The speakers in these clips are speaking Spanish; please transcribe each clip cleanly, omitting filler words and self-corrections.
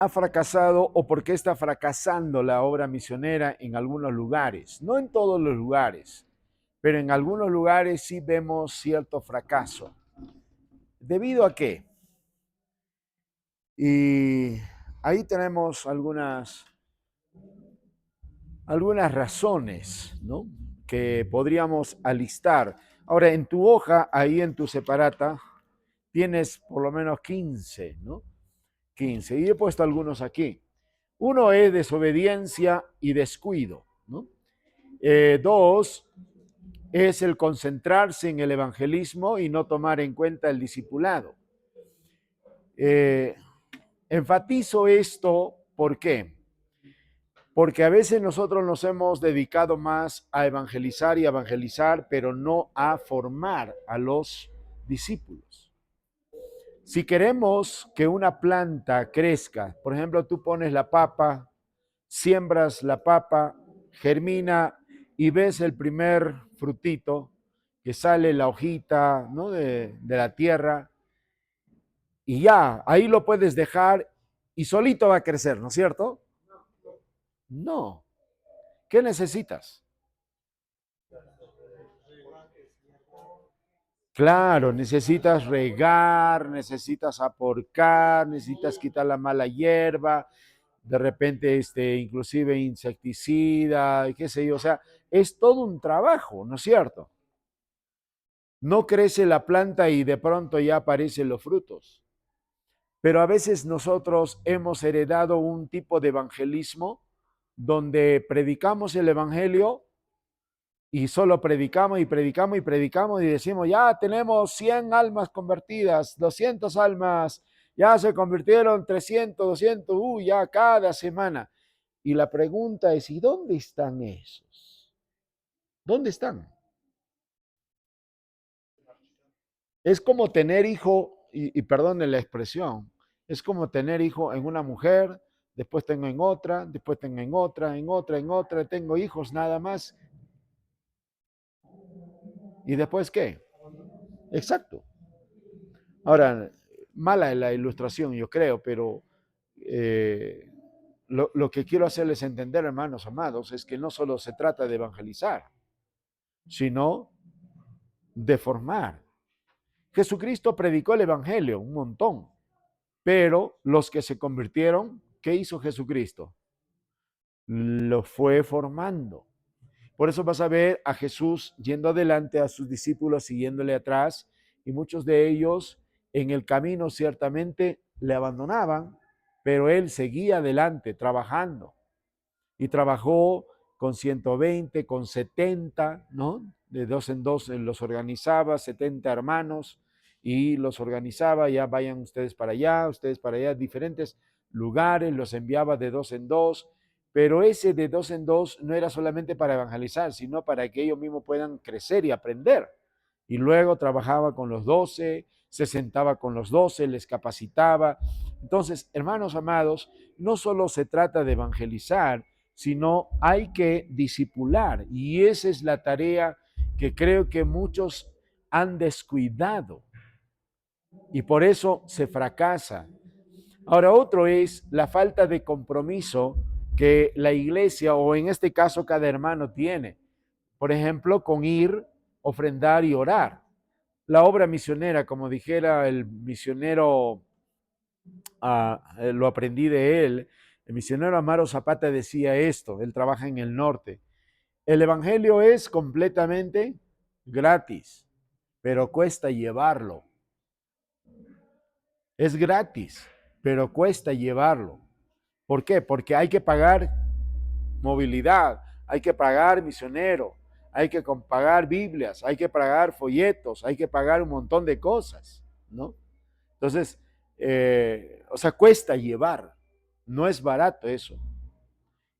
ha fracasado o por qué está fracasando la obra misionera en algunos lugares. No en todos los lugares, pero en algunos lugares sí vemos cierto fracaso. ¿Debido a qué? Y ahí tenemos algunas razones, ¿no?, que podríamos alistar. Ahora, en tu hoja, ahí en tu separata, tienes por lo menos 15, ¿no? 15. Y he puesto algunos aquí. Uno es desobediencia y descuido, ¿no? Dos es el concentrarse en el evangelismo y no tomar en cuenta el discipulado. Enfatizo esto, ¿por qué? Porque a veces nosotros nos hemos dedicado más a evangelizar y evangelizar, pero no a formar a los discípulos. Si queremos que una planta crezca, por ejemplo, tú pones la papa, siembras la papa, germina y ves el primer frutito que sale la hojita, ¿no?, de la tierra, y ya, ahí lo puedes dejar y solito va a crecer, ¿no es cierto? No. ¿Qué necesitas? Claro, necesitas regar, necesitas aporcar, necesitas quitar la mala hierba, de repente inclusive insecticida, y qué sé yo, o sea, es todo un trabajo, ¿no es cierto? No crece la planta y de pronto ya aparecen los frutos. Pero a veces nosotros hemos heredado un tipo de evangelismo donde predicamos el evangelio y solo predicamos y predicamos y predicamos y decimos, ya tenemos 100 almas convertidas, 200 almas, ya se convirtieron 300, 200, ya cada semana. Y la pregunta es, ¿y dónde están esos? ¿Dónde están? Es como tener hijo, y perdone la expresión, es como tener hijo en una mujer, después tengo en otra, después tengo en otra, en otra, en otra, tengo hijos nada más. ¿Y después qué? Exacto. Ahora, mala es la ilustración, yo creo, pero eh, lo que quiero hacerles entender, hermanos amados, es que no solo se trata de evangelizar, sino de formar. Jesucristo predicó el evangelio un montón, pero los que se convirtieron, ¿qué hizo Jesucristo? Lo fue formando. Por eso vas a ver a Jesús yendo adelante, a sus discípulos siguiéndole atrás, y muchos de ellos en el camino ciertamente le abandonaban, pero él seguía adelante trabajando. Y trabajó con 120, con 70, ¿no? De dos en dos los organizaba, 70 hermanos, y los organizaba, ya vayan ustedes para allá, diferentes lugares, los enviaba de dos en dos, pero ese de dos en dos no era solamente para evangelizar, sino para que ellos mismos puedan crecer y aprender. Y luego trabajaba con los 12, se sentaba con los 12, les capacitaba. Entonces, hermanos amados, no solo se trata de evangelizar, sino hay que discipular. Y esa es la tarea que creo que muchos han descuidado. Y por eso se fracasa. Ahora, otro es la falta de compromiso que la iglesia, o en este caso cada hermano tiene. Por ejemplo, con ir, ofrendar y orar. La obra misionera, como dijera el misionero, lo aprendí de él, el misionero Amaro Zapata decía esto, él trabaja en el norte. El evangelio es completamente gratis, pero cuesta llevarlo. Es gratis, pero cuesta llevarlo. ¿Por qué? Porque hay que pagar movilidad, hay que pagar misionero, hay que pagar Biblias, hay que pagar folletos, hay que pagar un montón de cosas, ¿no? Entonces, o sea, cuesta llevar, no es barato eso.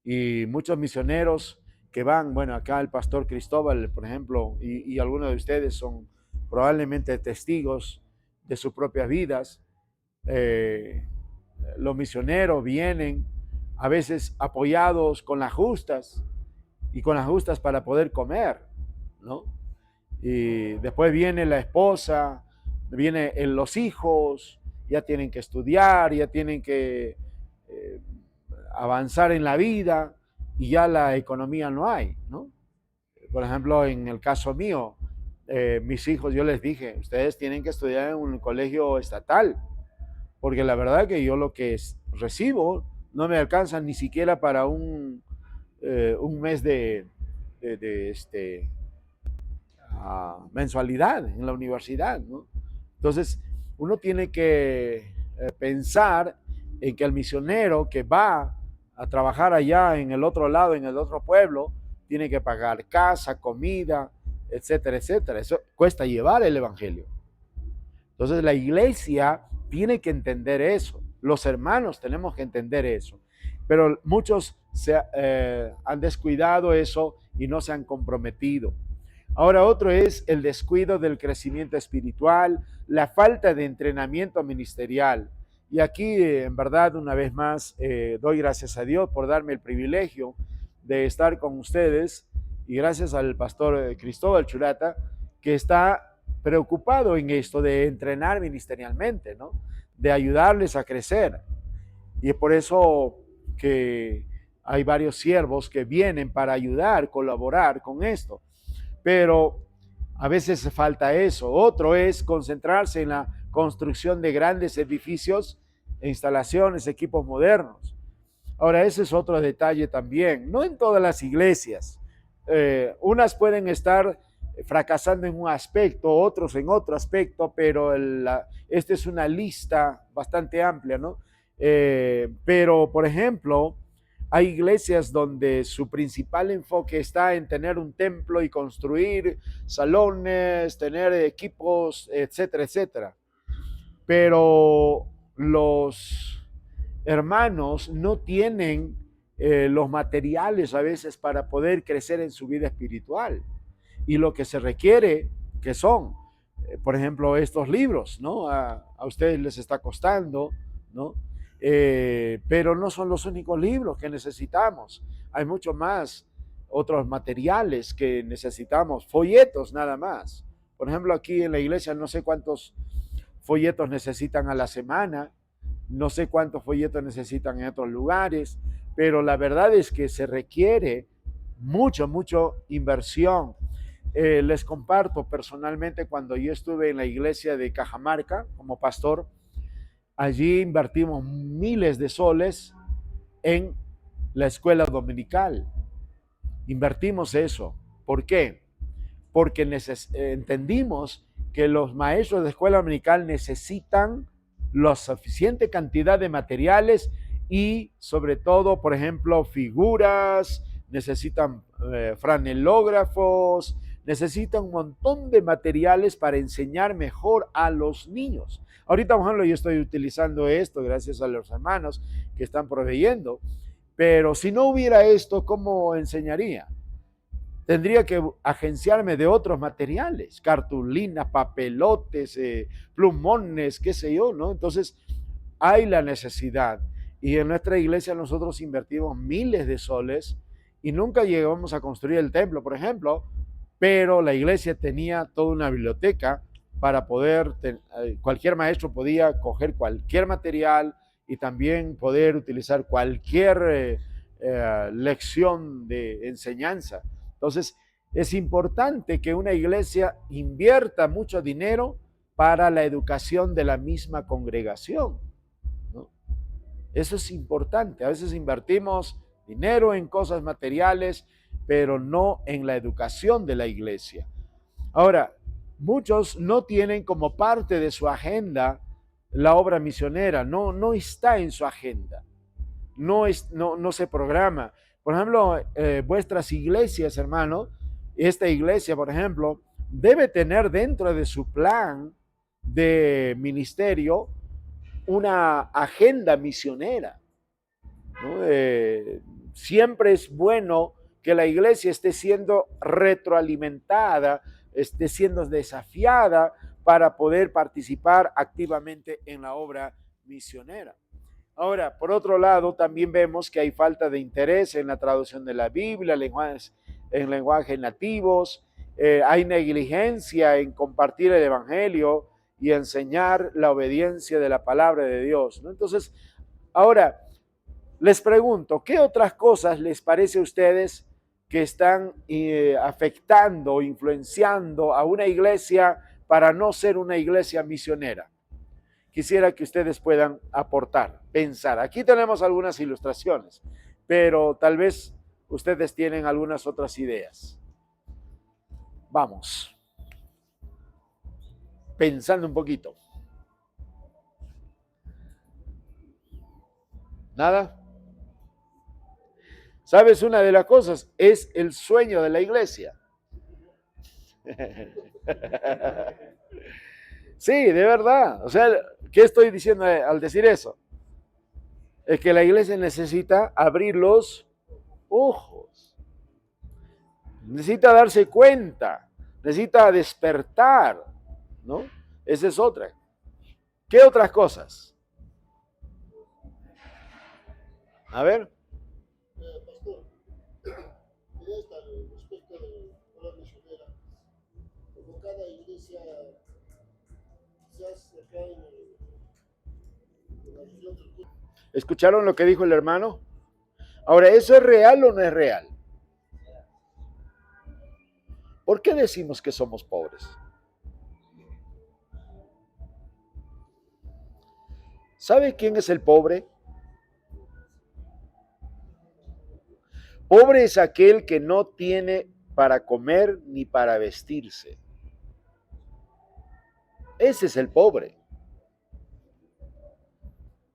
Y muchos misioneros que van, bueno, acá el pastor Cristóbal, por ejemplo, y algunos de ustedes son probablemente testigos de sus propias vidas. Los misioneros vienen a veces apoyados con las justas y con las justas para poder comer, ¿no? Y después viene la esposa, vienen los hijos, ya tienen que estudiar, ya tienen que avanzar en la vida y ya la economía no hay, ¿no? Por ejemplo, en el caso mío, mis hijos, yo les dije, ustedes tienen que estudiar en un colegio estatal, porque la verdad que yo lo que recibo no me alcanza ni siquiera para un mes de mensualidad en la universidad, ¿no? Entonces, uno tiene que pensar en que el misionero que va a trabajar allá en el otro lado, en el otro pueblo, tiene que pagar casa, comida, etcétera, etcétera. Eso cuesta llevar el evangelio. Entonces, la iglesia tiene que entender eso. Los hermanos tenemos que entender eso. Pero muchos han descuidado eso y no se han comprometido. Ahora otro es el descuido del crecimiento espiritual, la falta de entrenamiento ministerial. Y aquí, en verdad, una vez más, doy gracias a Dios por darme el privilegio de estar con ustedes y gracias al pastor Cristóbal Churata, que está preocupado en esto de entrenar ministerialmente, ¿no? De ayudarles a crecer. Y es por eso que hay varios siervos que vienen para ayudar, colaborar con esto. Pero a veces falta eso. Otro es concentrarse en la construcción de grandes edificios e instalaciones, equipos modernos. Ahora, ese es otro detalle también. No en todas las iglesias. Unas pueden estar fracasando en un aspecto, otros en otro aspecto, pero esta es una lista bastante amplia, ¿no? Pero, por ejemplo, hay iglesias donde su principal enfoque está en tener un templo y construir salones, tener equipos, etcétera, etcétera. Pero los hermanos no tienen los materiales a veces para poder crecer en su vida espiritual. Y lo que se requiere, que son, por ejemplo, estos libros, ¿no? A ustedes les está costando, ¿no? Pero no son los únicos libros que necesitamos. Hay mucho más, otros materiales que necesitamos, folletos nada más. Por ejemplo, aquí en la iglesia no sé cuántos folletos necesitan a la semana, no sé cuántos folletos necesitan en otros lugares, pero la verdad es que se requiere mucho inversión. Les comparto personalmente cuando yo estuve en la iglesia de Cajamarca como pastor, allí invertimos miles de soles en la escuela dominical. Invertimos eso. ¿Por qué? Porque entendimos que los maestros de escuela dominical necesitan la suficiente cantidad de materiales y sobre todo, por ejemplo, figuras, necesitan franelógrafos, necesitan un montón de materiales para enseñar mejor a los niños. Ahorita, por ejemplo, yo estoy utilizando esto gracias a los hermanos que están proveyendo, pero si no hubiera esto, ¿cómo enseñaría? Tendría que agenciarme de otros materiales, cartulinas, papelotes, plumones, qué sé yo, ¿no? Entonces, hay la necesidad. Y en nuestra iglesia nosotros invertimos miles de soles y nunca llegamos a construir el templo, por ejemplo, pero la iglesia tenía toda una biblioteca para poder, cualquier maestro podía coger cualquier material y también poder utilizar cualquier lección de enseñanza. Entonces, es importante que una iglesia invierta mucho dinero para la educación de la misma congregación, ¿no? Eso es importante. A veces invertimos dinero en cosas materiales, pero no en la educación de la iglesia. Ahora, muchos no tienen como parte de su agenda la obra misionera, no está en su agenda, no se programa. Por ejemplo, vuestras iglesias, hermano, esta iglesia, por ejemplo, debe tener dentro de su plan de ministerio una agenda misionera, ¿no? Siempre es bueno que la iglesia esté siendo retroalimentada, esté siendo desafiada para poder participar activamente en la obra misionera. Ahora, por otro lado, también vemos que hay falta de interés en la traducción de la Biblia, en lenguajes nativos, hay negligencia en compartir el Evangelio y enseñar la obediencia de la palabra de Dios, ¿no? Entonces, ahora, Les pregunto, ¿qué otras cosas les parece a ustedes que están afectando o influenciando a una iglesia para no ser una iglesia misionera? Quisiera que ustedes puedan aportar, pensar. Aquí tenemos algunas ilustraciones, pero tal vez ustedes tienen algunas otras ideas. Vamos, pensando un poquito. ¿Nada? ¿Sabes? Una de las cosas es el sueño de la iglesia. Sí, de verdad. O sea, ¿qué estoy diciendo al decir eso? Es que la iglesia necesita abrir los ojos, necesita darse cuenta, necesita despertar, ¿no? Esa es otra. ¿Qué otras cosas? A ver. Pastor, quería estar respecto de la misionera, como cada iglesia, quizás acá en la región del Cusco. ¿Escucharon lo que dijo el hermano? Ahora, ¿eso es real o no es real? ¿Por qué decimos que somos pobres? ¿Sabe quién es el pobre? Pobre es aquel que no tiene para comer ni para vestirse. Ese es el pobre.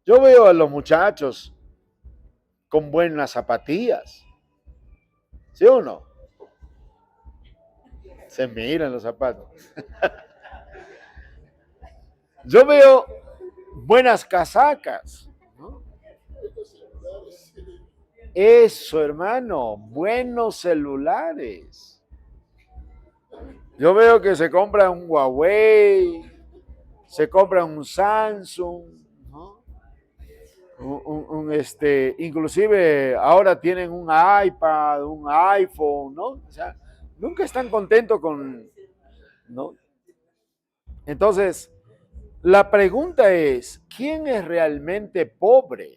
Yo veo a los muchachos con buenas zapatillas. ¿Sí o no? Se miran los zapatos. Yo veo buenas casacas, ¿no? Eso, hermano, buenos celulares. Yo veo que se compra un Huawei, se compra un Samsung, ¿no? Inclusive ahora tienen un iPad, un iPhone, ¿no? O sea, nunca están contentos con, ¿no? Entonces, la pregunta es, ¿quién es realmente pobre?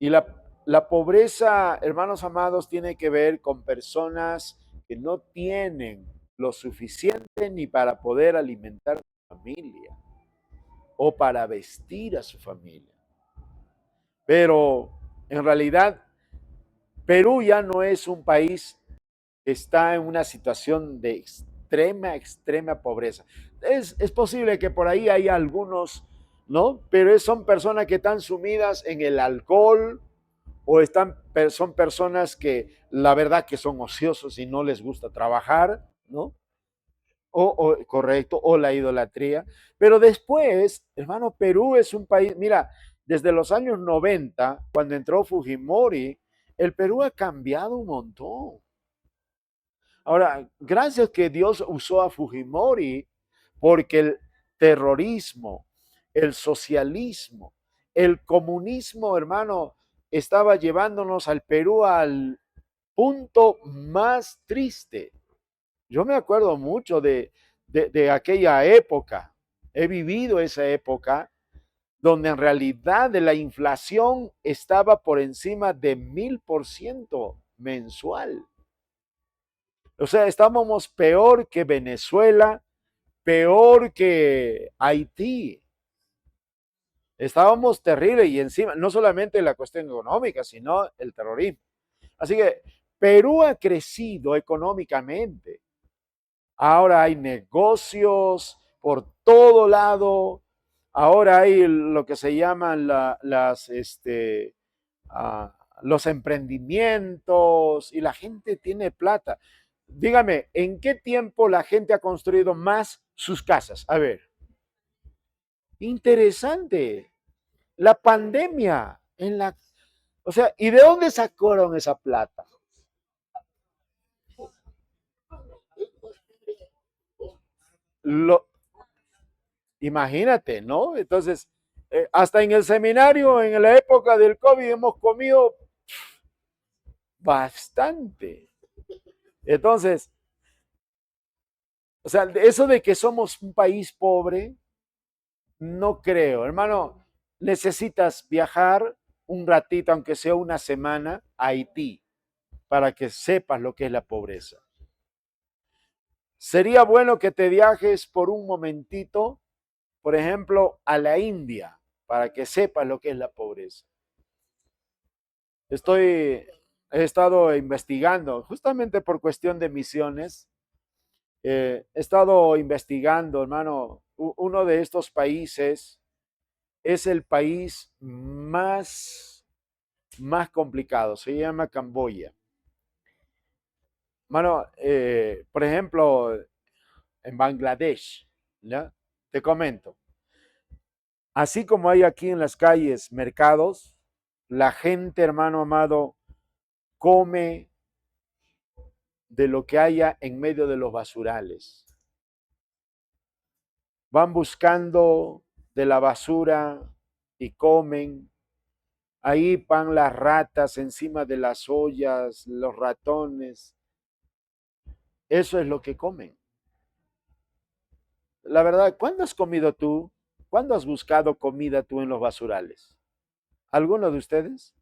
Y la pobreza, hermanos amados, tiene que ver con personas que no tienen lo suficiente ni para poder alimentar a su familia o para vestir a su familia. Pero en realidad, Perú ya no es un país que está en una situación de extrema pobreza. Es posible que por ahí haya algunos, ¿no? Pero son personas que están sumidas en el alcohol, o son personas que la verdad que son ociosos y no les gusta trabajar, ¿no? Correcto, o la idolatría. Pero después, hermano, Perú es un país, mira, desde los años 90, cuando entró Fujimori, el Perú ha cambiado un montón. Ahora, gracias que Dios usó a Fujimori, porque el terrorismo, el socialismo, el comunismo, hermano, estaba llevándonos al Perú al punto más triste. Yo me acuerdo mucho de aquella época. He vivido esa época donde en realidad la inflación estaba por encima de 1000% mensual. O sea, estábamos peor que Venezuela, peor que Haití. Estábamos terribles y encima, no solamente la cuestión económica, sino el terrorismo. Así que Perú ha crecido económicamente. Ahora hay negocios por todo lado. Ahora hay lo que se llaman los emprendimientos y la gente tiene plata. Dígame, ¿en qué tiempo la gente ha construido más sus casas? A ver, interesante. La pandemia, o sea, ¿y de dónde sacaron esa plata? Lo, Imagínate, ¿no? Entonces, hasta en el seminario, en la época del COVID, hemos comido bastante. Entonces, o sea, eso de que somos un país pobre, no creo, hermano. necesitas viajar un ratito, aunque sea una semana, a Haití, para que sepas lo que es la pobreza. Sería bueno que te viajes por un momentito, por ejemplo, a la India, para que sepas lo que es la pobreza. He estado investigando, justamente por cuestión de misiones, he estado investigando, hermano, uno de estos países es el país más complicado, se llama Camboya. Mano, por ejemplo, en Bangladesh, ¿ya? Te comento, así como hay aquí en las calles mercados, la gente, hermano amado, come de lo que haya en medio de los basurales. Van buscando de la basura y comen. Ahí van las ratas encima de las ollas, los ratones. Eso es lo que comen. La verdad, ¿cuándo has comido tú? ¿Cuándo has buscado comida tú en los basurales? ¿Alguno de ustedes?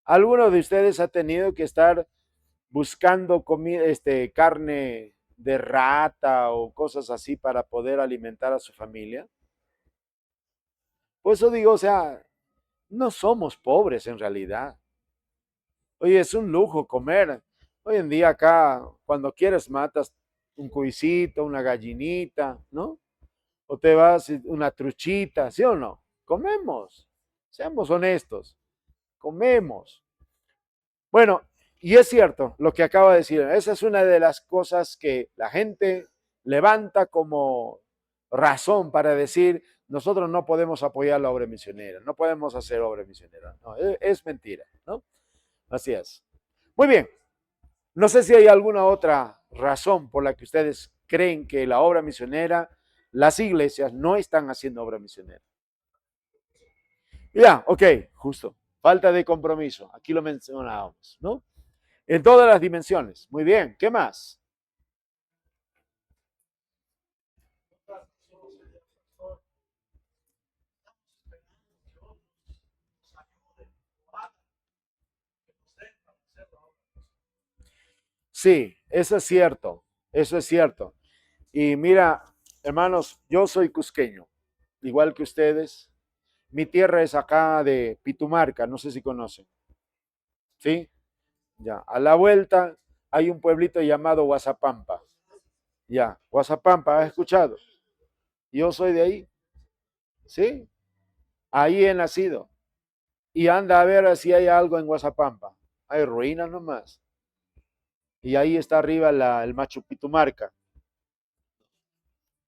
¿Alguno de ustedes ha tenido que estar buscando comida, carne de rata o cosas así para poder alimentar a su familia? Por eso digo, o sea, no somos pobres en realidad. Oye, es un lujo comer. Hoy en día acá, cuando quieres, matas un cuisito, una gallinita, ¿no? O te vas una truchita, ¿sí o no? Comemos. Seamos honestos. Comemos. Bueno, y es cierto lo que acaba de decir. Esa es una de las cosas que la gente levanta como razón para decir, nosotros no podemos apoyar la obra misionera, no podemos hacer obra misionera. No, es mentira, ¿no? Así es. Muy bien. No sé si hay alguna otra razón por la que ustedes creen que la obra misionera, las iglesias no están haciendo obra misionera. Ya, ok, justo. Falta de compromiso. Aquí lo mencionábamos, ¿no? En todas las dimensiones. Muy bien. ¿Qué más? Sí, eso es cierto. Eso es cierto. Y mira, hermanos, yo soy cusqueño, igual que ustedes. Mi tierra es acá de Pitumarca, no sé si conocen. ¿Sí? Ya. A la vuelta hay un pueblito llamado Guazapampa. Ya. Guazapampa, ¿has escuchado? Yo soy de ahí. ¿Sí? Ahí he nacido. Y anda a ver si hay algo en Guazapampa. Hay ruinas nomás. Y ahí está arriba el Machu Pitumarca.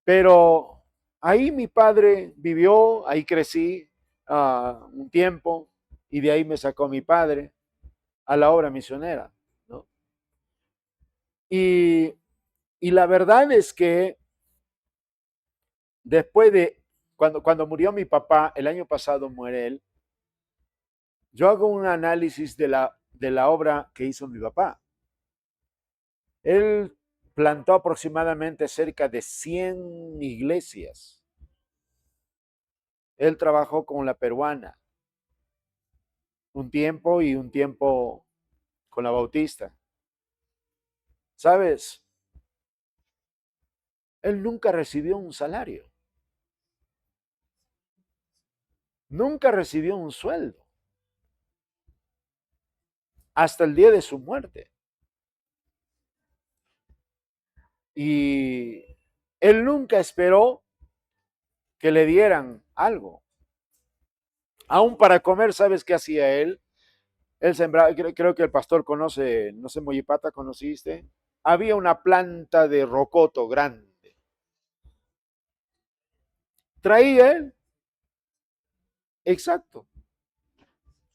Pero ahí mi padre vivió, ahí crecí un tiempo y de ahí me sacó mi padre a la obra misionera, ¿no? Y, y la verdad es que después de, cuando murió mi papá, el año pasado muere él, yo hago un análisis de la obra que hizo mi papá. Él plantó aproximadamente cerca de 100 iglesias. Él trabajó con la peruana un tiempo y un tiempo con la bautista. ¿Sabes? Él nunca recibió un salario. Nunca recibió un sueldo. Hasta el día de su muerte. Y él nunca esperó que le dieran algo. Aún para comer, ¿sabes qué hacía él? Él sembraba, creo que el pastor conoce, no sé, Moyipata, ¿conociste? Había una planta de rocoto grande. Traía él, exacto.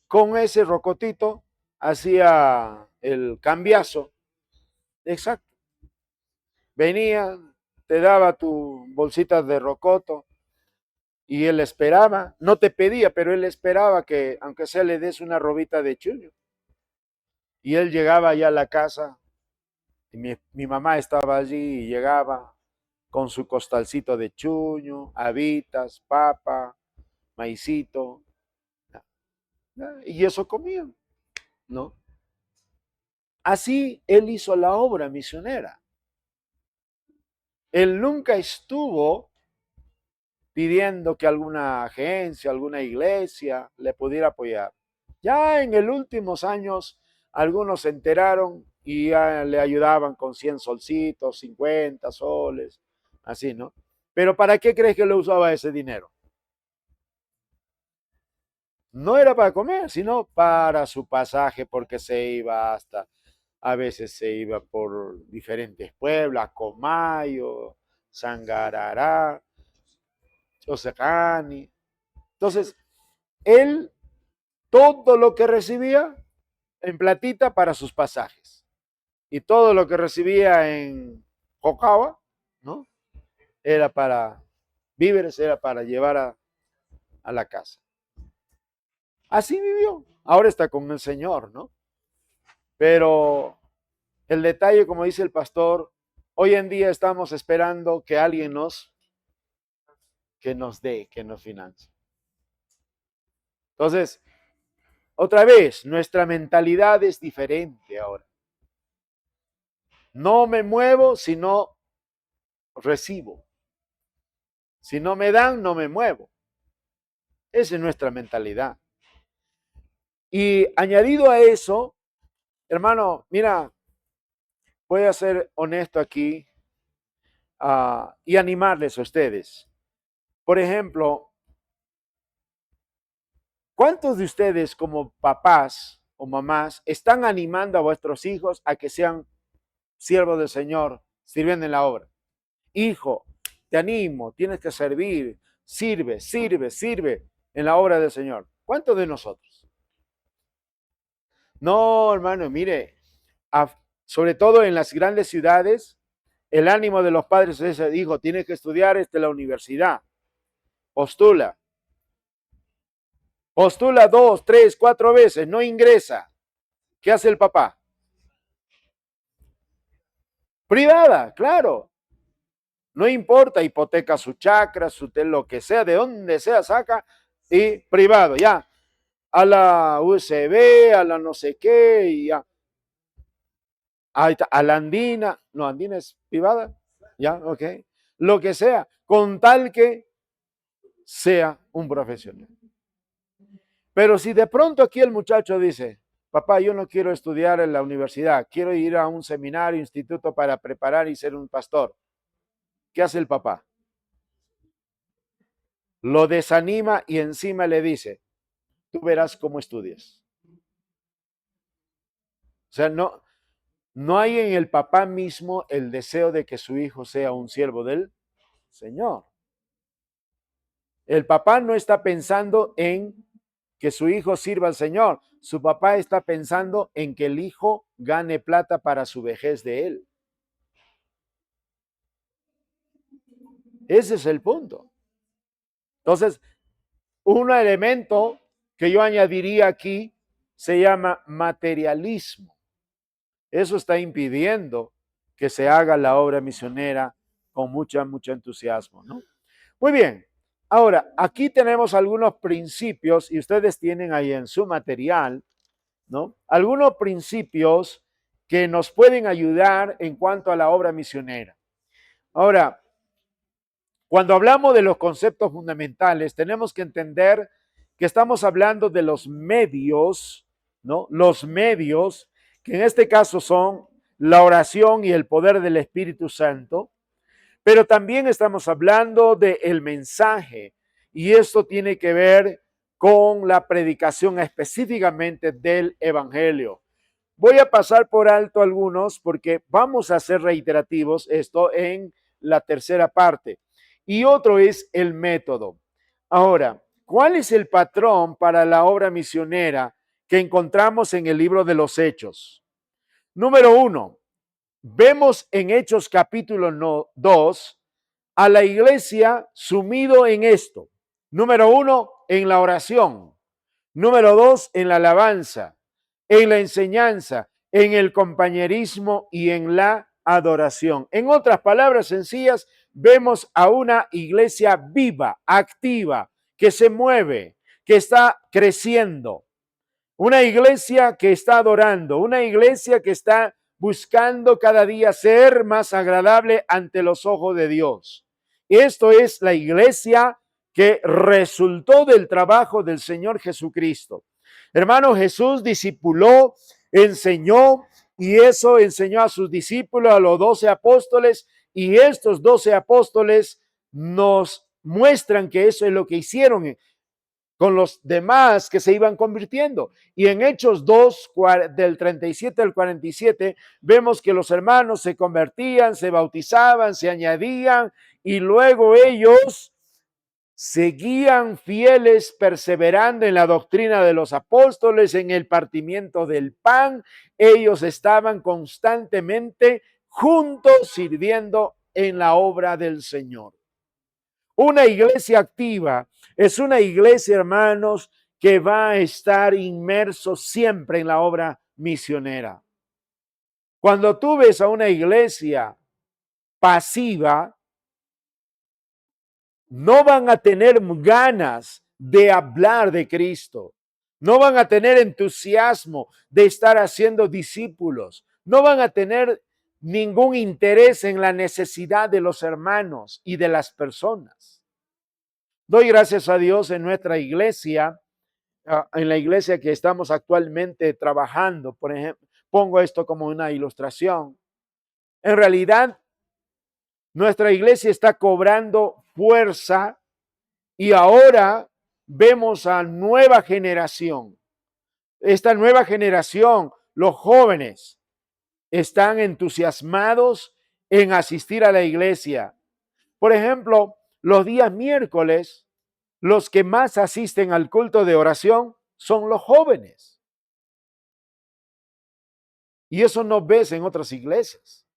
Con ese rocotito hacía el cambiazo, exacto. Venía, te daba tu bolsita de rocoto y él esperaba, no te pedía, pero él esperaba que, aunque sea, le des una robita de chullo. Y él llegaba ya a la casa, y mi mamá estaba allí y llegaba, con su costalcito de chuño, habitas, papa, maicito, y eso comían, ¿no? Así él hizo la obra misionera. Él nunca estuvo pidiendo que alguna agencia, alguna iglesia le pudiera apoyar. Ya en los últimos años, algunos se enteraron y ya le ayudaban con 100 solcitos, 50 soles, así, ¿no? Pero ¿para qué crees que lo usaba ese dinero? No era para comer, sino para su pasaje, porque se iba a veces se iba por diferentes pueblos, Comayo, Sangarará, Chosecani. Entonces, él todo lo que recibía en platita para sus pasajes y todo lo que recibía en Jocava, ¿no? Era para víveres, era para llevar a la casa. Así vivió. Ahora está con el Señor, ¿no? Pero el detalle, como dice el pastor, hoy en día estamos esperando que alguien nos dé, que nos financie. Entonces, otra vez, nuestra mentalidad es diferente ahora. No me muevo si no recibo. Si no me dan, no me muevo. Esa es nuestra mentalidad. Y añadido a eso, hermano, mira, voy a ser honesto aquí y animarles a ustedes. Por ejemplo, ¿cuántos de ustedes como papás o mamás están animando a vuestros hijos a que sean siervos del Señor, sirviendo en la obra? Hijo, te animo, tienes que servir, sirve en la obra del Señor. ¿Cuántos de nosotros? No, hermano, mire, sobre todo en las grandes ciudades, el ánimo de los padres es, hijo, tienes que estudiar la universidad. Postula 2, 3, 4 veces, no ingresa. ¿Qué hace el papá? Privada, claro. No importa, hipoteca su chacra, lo que sea, de donde sea, saca, y privado, ya. A la USB, a la no sé qué, y ya. A la Andina, no, Andina es privada, ya, ok. Lo que sea, con tal que sea un profesional. Pero si de pronto aquí el muchacho dice, papá, yo no quiero estudiar en la universidad, quiero ir a un seminario, instituto para preparar y ser un pastor. ¿Qué hace el papá? Lo desanima y encima le dice, tú verás cómo estudias. O sea, no hay en el papá mismo el deseo de que su hijo sea un siervo del Señor. El papá no está pensando en que su hijo sirva al Señor. Su papá está pensando en que el hijo gane plata para su vejez de él. Ese es el punto. Entonces, un elemento que yo añadiría aquí se llama materialismo. Eso está impidiendo que se haga la obra misionera con mucho entusiasmo, ¿no? Muy bien. Ahora, aquí tenemos algunos principios y ustedes tienen ahí en su material, ¿no? Algunos principios que nos pueden ayudar en cuanto a la obra misionera. Ahora, cuando hablamos de los conceptos fundamentales, tenemos que entender que estamos hablando de los medios, ¿no? Los medios, que en este caso son la oración y el poder del Espíritu Santo, pero también estamos hablando del mensaje, y esto tiene que ver con la predicación específicamente del Evangelio. Voy a pasar por alto algunos porque vamos a ser reiterativos esto en la tercera parte. Y otro es el método. Ahora, ¿cuál es el patrón para la obra misionera que encontramos en el libro de los Hechos? Número 1, vemos en Hechos capítulo 2 a la iglesia sumido en esto. Número 1, en la oración. Número 2, en la alabanza, en la enseñanza, en el compañerismo y en la adoración. En otras palabras sencillas, vemos a una iglesia viva, activa, que se mueve, que está creciendo. Una iglesia que está adorando, una iglesia que está buscando cada día ser más agradable ante los ojos de Dios. Esto es la iglesia que resultó del trabajo del Señor Jesucristo. Hermano, Jesús discipuló, enseñó, y eso enseñó a sus discípulos, a los 12 apóstoles, y estos 12 apóstoles nos muestran que eso es lo que hicieron con los demás que se iban convirtiendo. Y en Hechos 2, del 37 al 47, vemos que los hermanos se convertían, se bautizaban, se añadían, y luego ellos seguían fieles, perseverando en la doctrina de los apóstoles, en el partimiento del pan. Ellos estaban constantemente juntos sirviendo en la obra del Señor. Una iglesia activa es una iglesia, hermanos, que va a estar inmerso siempre en la obra misionera. Cuando tú ves a una iglesia pasiva, no van a tener ganas de hablar de Cristo. No van a tener entusiasmo de estar haciendo discípulos. No van a tener ningún interés en la necesidad de los hermanos y de las personas. Doy gracias a Dios en nuestra iglesia, en la iglesia que estamos actualmente trabajando. Por ejemplo, pongo esto como una ilustración. En realidad, nuestra iglesia está cobrando fuerza y ahora vemos a nueva generación. Esta nueva generación, los jóvenes, están entusiasmados en asistir a la iglesia. Por ejemplo, los días miércoles, los que más asisten al culto de oración son los jóvenes. Y eso no ves en otras iglesias.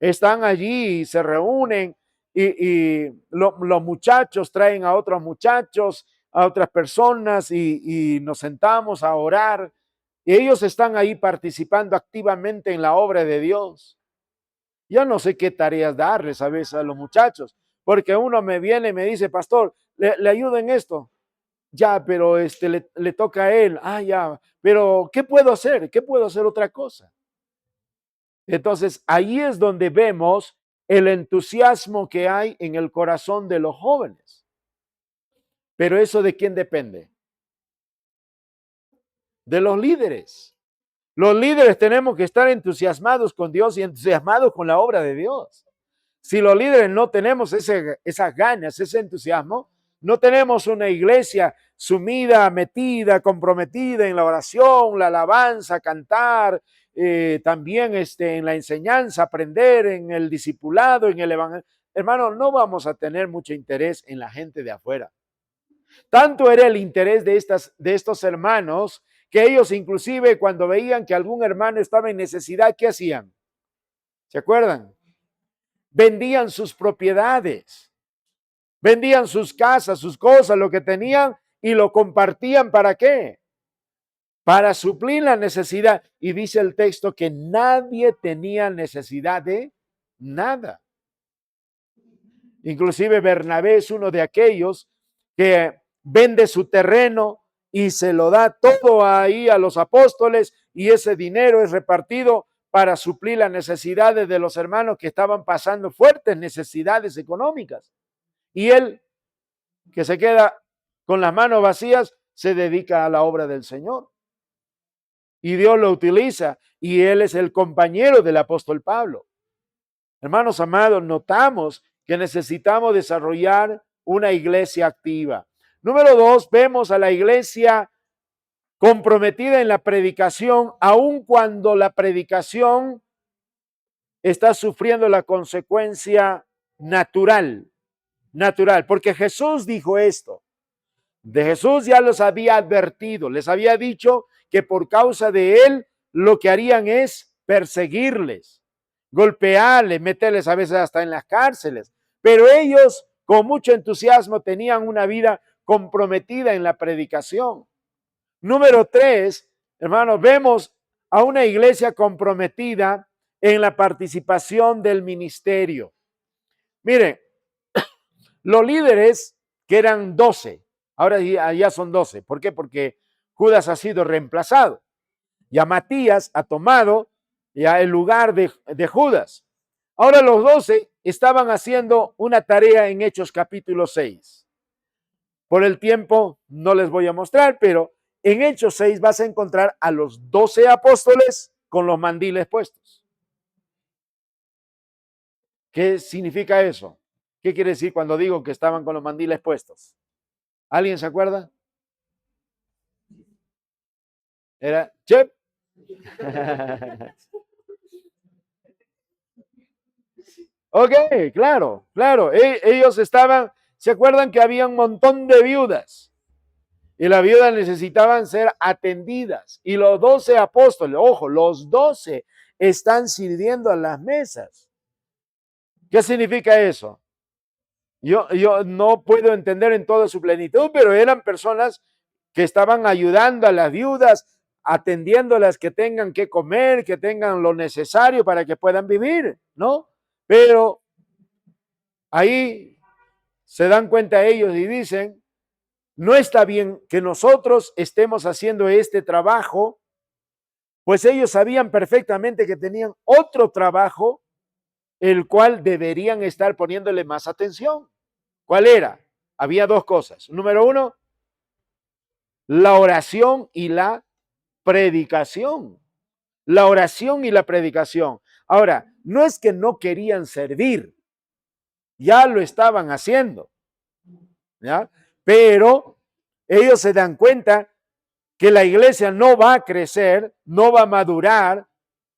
Están allí y se reúnen y los muchachos traen a otros muchachos, a otras personas y nos sentamos a orar. Y ellos están ahí participando activamente en la obra de Dios. Yo no sé qué tareas darles a veces a los muchachos, porque uno me viene y me dice, pastor, le ayudo en esto. Ya, pero le toca a él. Ah, ya, pero ¿qué puedo hacer? ¿Qué puedo hacer otra cosa? Entonces, ahí es donde vemos el entusiasmo que hay en el corazón de los jóvenes. Pero eso ¿de quién depende? De los líderes. Los líderes tenemos que estar entusiasmados con Dios y entusiasmados con la obra de Dios. Si los líderes no tenemos esas ganas, ese entusiasmo, no tenemos una iglesia sumida, metida, comprometida en la oración, la alabanza, cantar, también en la enseñanza, aprender, en el discipulado, en el evangelio. Hermano, no vamos a tener mucho interés en la gente de afuera. Tanto era el interés de estos hermanos que ellos inclusive cuando veían que algún hermano estaba en necesidad, ¿qué hacían? ¿Se acuerdan? Vendían sus propiedades, vendían sus casas, sus cosas, lo que tenían y lo compartían. ¿Para qué? Para suplir la necesidad. Y dice el texto que nadie tenía necesidad de nada. Inclusive Bernabé es uno de aquellos que vende su terreno y se lo da todo ahí a los apóstoles y ese dinero es repartido para suplir las necesidades de los hermanos que estaban pasando fuertes necesidades económicas. Y él, que se queda con las manos vacías, se dedica a la obra del Señor. Y Dios lo utiliza y él es el compañero del apóstol Pablo. Hermanos amados, notamos que necesitamos desarrollar una iglesia activa. Número 2, vemos a la iglesia comprometida en la predicación, aun cuando la predicación está sufriendo la consecuencia natural, porque Jesús dijo esto. De Jesús ya los había advertido, les había dicho que por causa de él lo que harían es perseguirles, golpearles, meterles a veces hasta en las cárceles. Pero ellos con mucho entusiasmo tenían una vida comprometida en la predicación. Número 3, hermanos, vemos a una iglesia comprometida en la participación del ministerio. Miren, los líderes que eran 12, ahora ya son 12. ¿Por qué? Porque Judas ha sido reemplazado. Ya Matías ha tomado ya el lugar de Judas. Ahora los 12 estaban haciendo una tarea en Hechos capítulo 6. Por el tiempo no les voy a mostrar, pero en Hechos 6 vas a encontrar a los 12 apóstoles con los mandiles puestos. ¿Qué significa eso? ¿Qué quiere decir cuando digo que estaban con los mandiles puestos? ¿Alguien se acuerda? Era Chep. Ok, claro, claro. Ellos estaban, ¿se acuerdan que había un montón de viudas? Y las viudas necesitaban ser atendidas. Y los 12 apóstoles, ojo, los 12 están sirviendo a las mesas. ¿Qué significa eso? Yo no puedo entender en toda su plenitud, pero eran personas que estaban ayudando a las viudas, atendiéndolas que tengan que comer, que tengan lo necesario para que puedan vivir, ¿no? Pero ahí se dan cuenta ellos y dicen, no está bien que nosotros estemos haciendo este trabajo, pues ellos sabían perfectamente que tenían otro trabajo, el cual deberían estar poniéndole más atención. ¿Cuál era? Había dos cosas. Número uno, la oración y la predicación. La oración y la predicación. Ahora, no es que no querían servir, ya lo estaban haciendo, ¿ya? Pero ellos se dan cuenta que la iglesia no va a crecer, no va a madurar,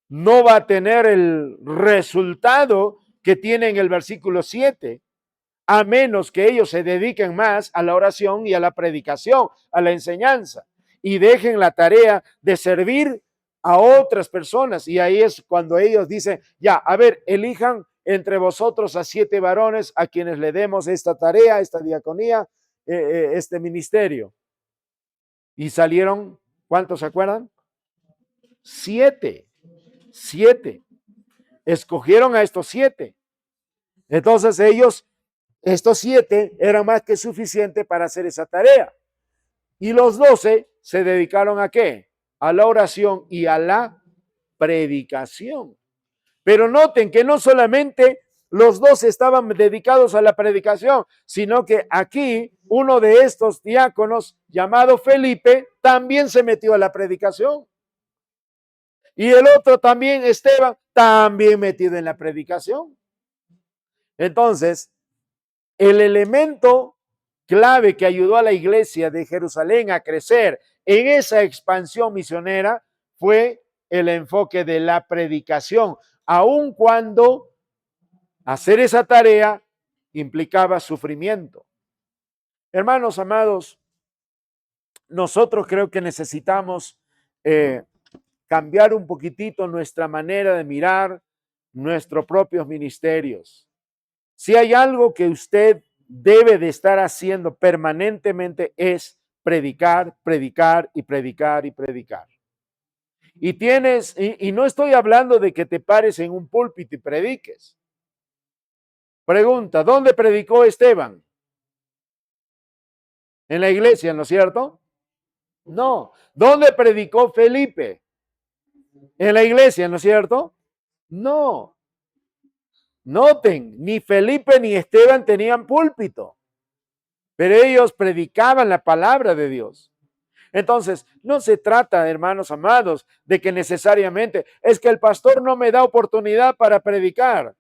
no va a tener el resultado que tiene en el versículo 7, a menos que ellos se dediquen más a la oración y a la predicación, a la enseñanza, y dejen la tarea de servir a otras personas. Y ahí es cuando ellos dicen, ya, a ver, elijan entre vosotros a 7 varones a quienes le demos esta tarea, esta diaconía, este ministerio. Y salieron, ¿cuántos se acuerdan? 7. 7. Escogieron a estos 7. Entonces estos 7 eran más que suficiente para hacer esa tarea. Y los 12 se dedicaron ¿a qué? A la oración y a la predicación. Pero noten que no solamente los 12 estaban dedicados a la predicación, sino que aquí uno de estos diáconos llamado Felipe también se metió a la predicación. Y el otro también, Esteban, también metido en la predicación. Entonces, el elemento clave que ayudó a la iglesia de Jerusalén a crecer en esa expansión misionera fue el enfoque de la predicación, aun cuando hacer esa tarea implicaba sufrimiento. Hermanos amados, nosotros creo que necesitamos cambiar un poquitito nuestra manera de mirar nuestros propios ministerios. Si hay algo que usted debe de estar haciendo permanentemente es predicar, predicar y predicar y predicar. Y no estoy hablando de que te pares en un púlpito y prediques. Pregunta, ¿dónde predicó Esteban? En la iglesia, ¿no es cierto? No. ¿Dónde predicó Felipe? En la iglesia, ¿no es cierto? No. Noten, ni Felipe ni Esteban tenían púlpito, pero ellos predicaban la palabra de Dios. Entonces, no se trata, hermanos amados, de que necesariamente es que el pastor no me da oportunidad para predicar.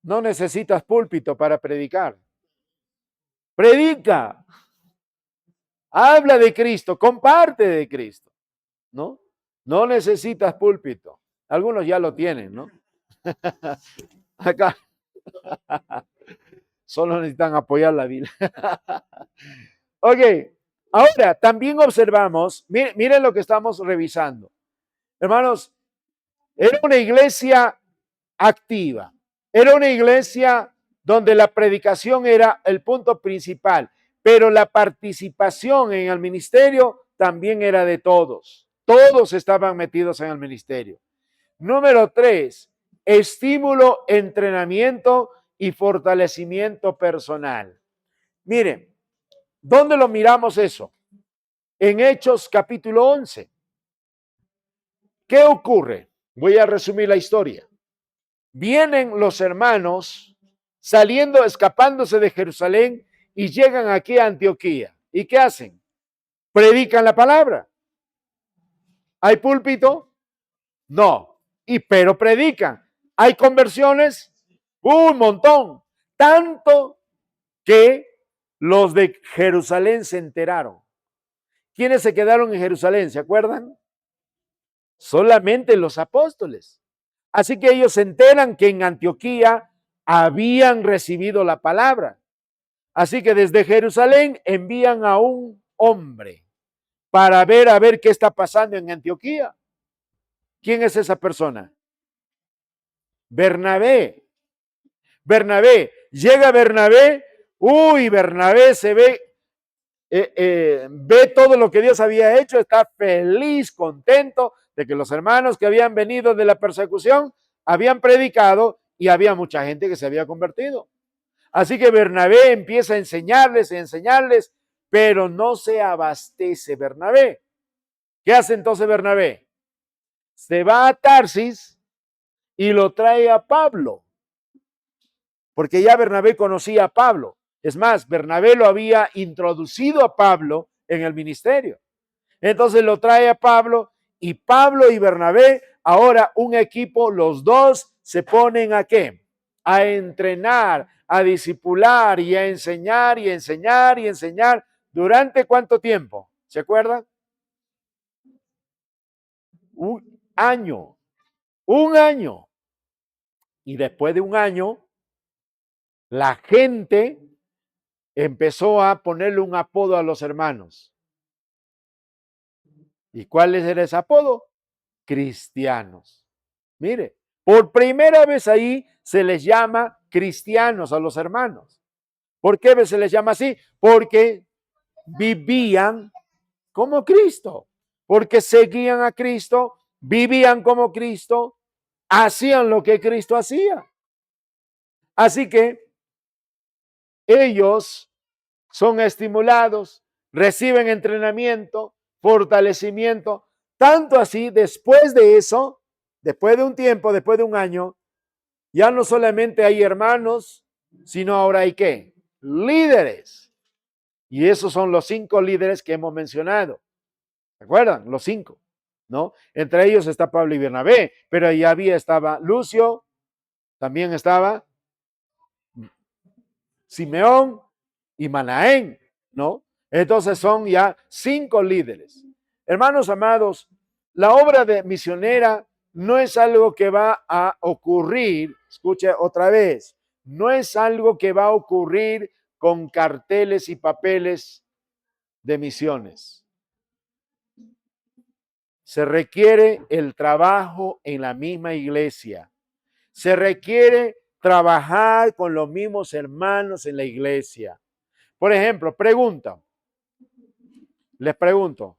No necesitas púlpito para predicar. Predica. Habla de Cristo, comparte de Cristo, ¿no? No necesitas púlpito. Algunos ya lo tienen, ¿no? Acá. Solo necesitan apoyar la Biblia. Ok, ahora también observamos, miren lo que estamos revisando. Hermanos, era una iglesia activa, era una iglesia donde la predicación era el punto principal, pero la participación en el ministerio también era de todos. Todos estaban metidos en el ministerio. Número 3, estímulo, entrenamiento y fortalecimiento personal. Miren, ¿dónde lo miramos eso? En Hechos capítulo 11. ¿Qué ocurre? Voy a resumir la historia. Vienen los hermanos saliendo, escapándose de Jerusalén y llegan aquí a Antioquía. ¿Y qué hacen? Predican la palabra. ¿Hay púlpito? No. Pero predican. ¿Hay conversiones? Un montón. Tanto que los de Jerusalén se enteraron. ¿Quiénes se quedaron en Jerusalén? ¿Se acuerdan? Solamente los apóstoles. Así que ellos se enteran que en Antioquía habían recibido la palabra. Así que desde Jerusalén envían a un hombre para ver a ver qué está pasando en Antioquía. ¿Quién es esa persona? Bernabé. Bernabé. Llega Bernabé. Bernabé se ve, ve todo lo que Dios había hecho, está feliz, contento de que los hermanos que habían venido de la persecución habían predicado y había mucha gente que se había convertido. Así que Bernabé empieza a enseñarles, pero no se abastece Bernabé. ¿Qué hace entonces Bernabé? Se va a Tarsis y lo trae a Pablo, porque ya Bernabé conocía a Pablo. Es más, Bernabé lo había introducido a Pablo en el ministerio. Entonces lo trae a Pablo y Pablo y Bernabé, ahora un equipo, los dos se ponen ¿a qué? A entrenar, a discipular y a enseñar y enseñar y enseñar. ¿Durante cuánto tiempo? ¿Se acuerdan? Un año. Un año. Y después de un año, la gente empezó a ponerle un apodo a los hermanos. ¿Y cuál era ese apodo? Cristianos. Mire, por primera vez ahí se les llama cristianos a los hermanos. ¿Por qué se les llama así? Porque vivían como Cristo, porque seguían a Cristo, vivían como Cristo, hacían lo que Cristo hacía. Así que ellos son estimulados, reciben entrenamiento, fortalecimiento, tanto así después de eso, después de un tiempo, después de un año, ya no solamente hay hermanos, sino ahora hay ¿qué? Líderes. Y esos son los 5 líderes que hemos mencionado. ¿Se acuerdan? Los 5, ¿no? Entre ellos está Pablo y Bernabé, pero ahí estaba Lucio, también estaba Simeón y Manaén, ¿no? Entonces son ya 5 líderes. Hermanos amados, la obra de misionera no es algo que va a ocurrir, escuche otra vez, no es algo que va a ocurrir con carteles y papeles de misiones. Se requiere el trabajo en la misma iglesia. Se requiere trabajar con los mismos hermanos en la iglesia. Por ejemplo, les pregunto,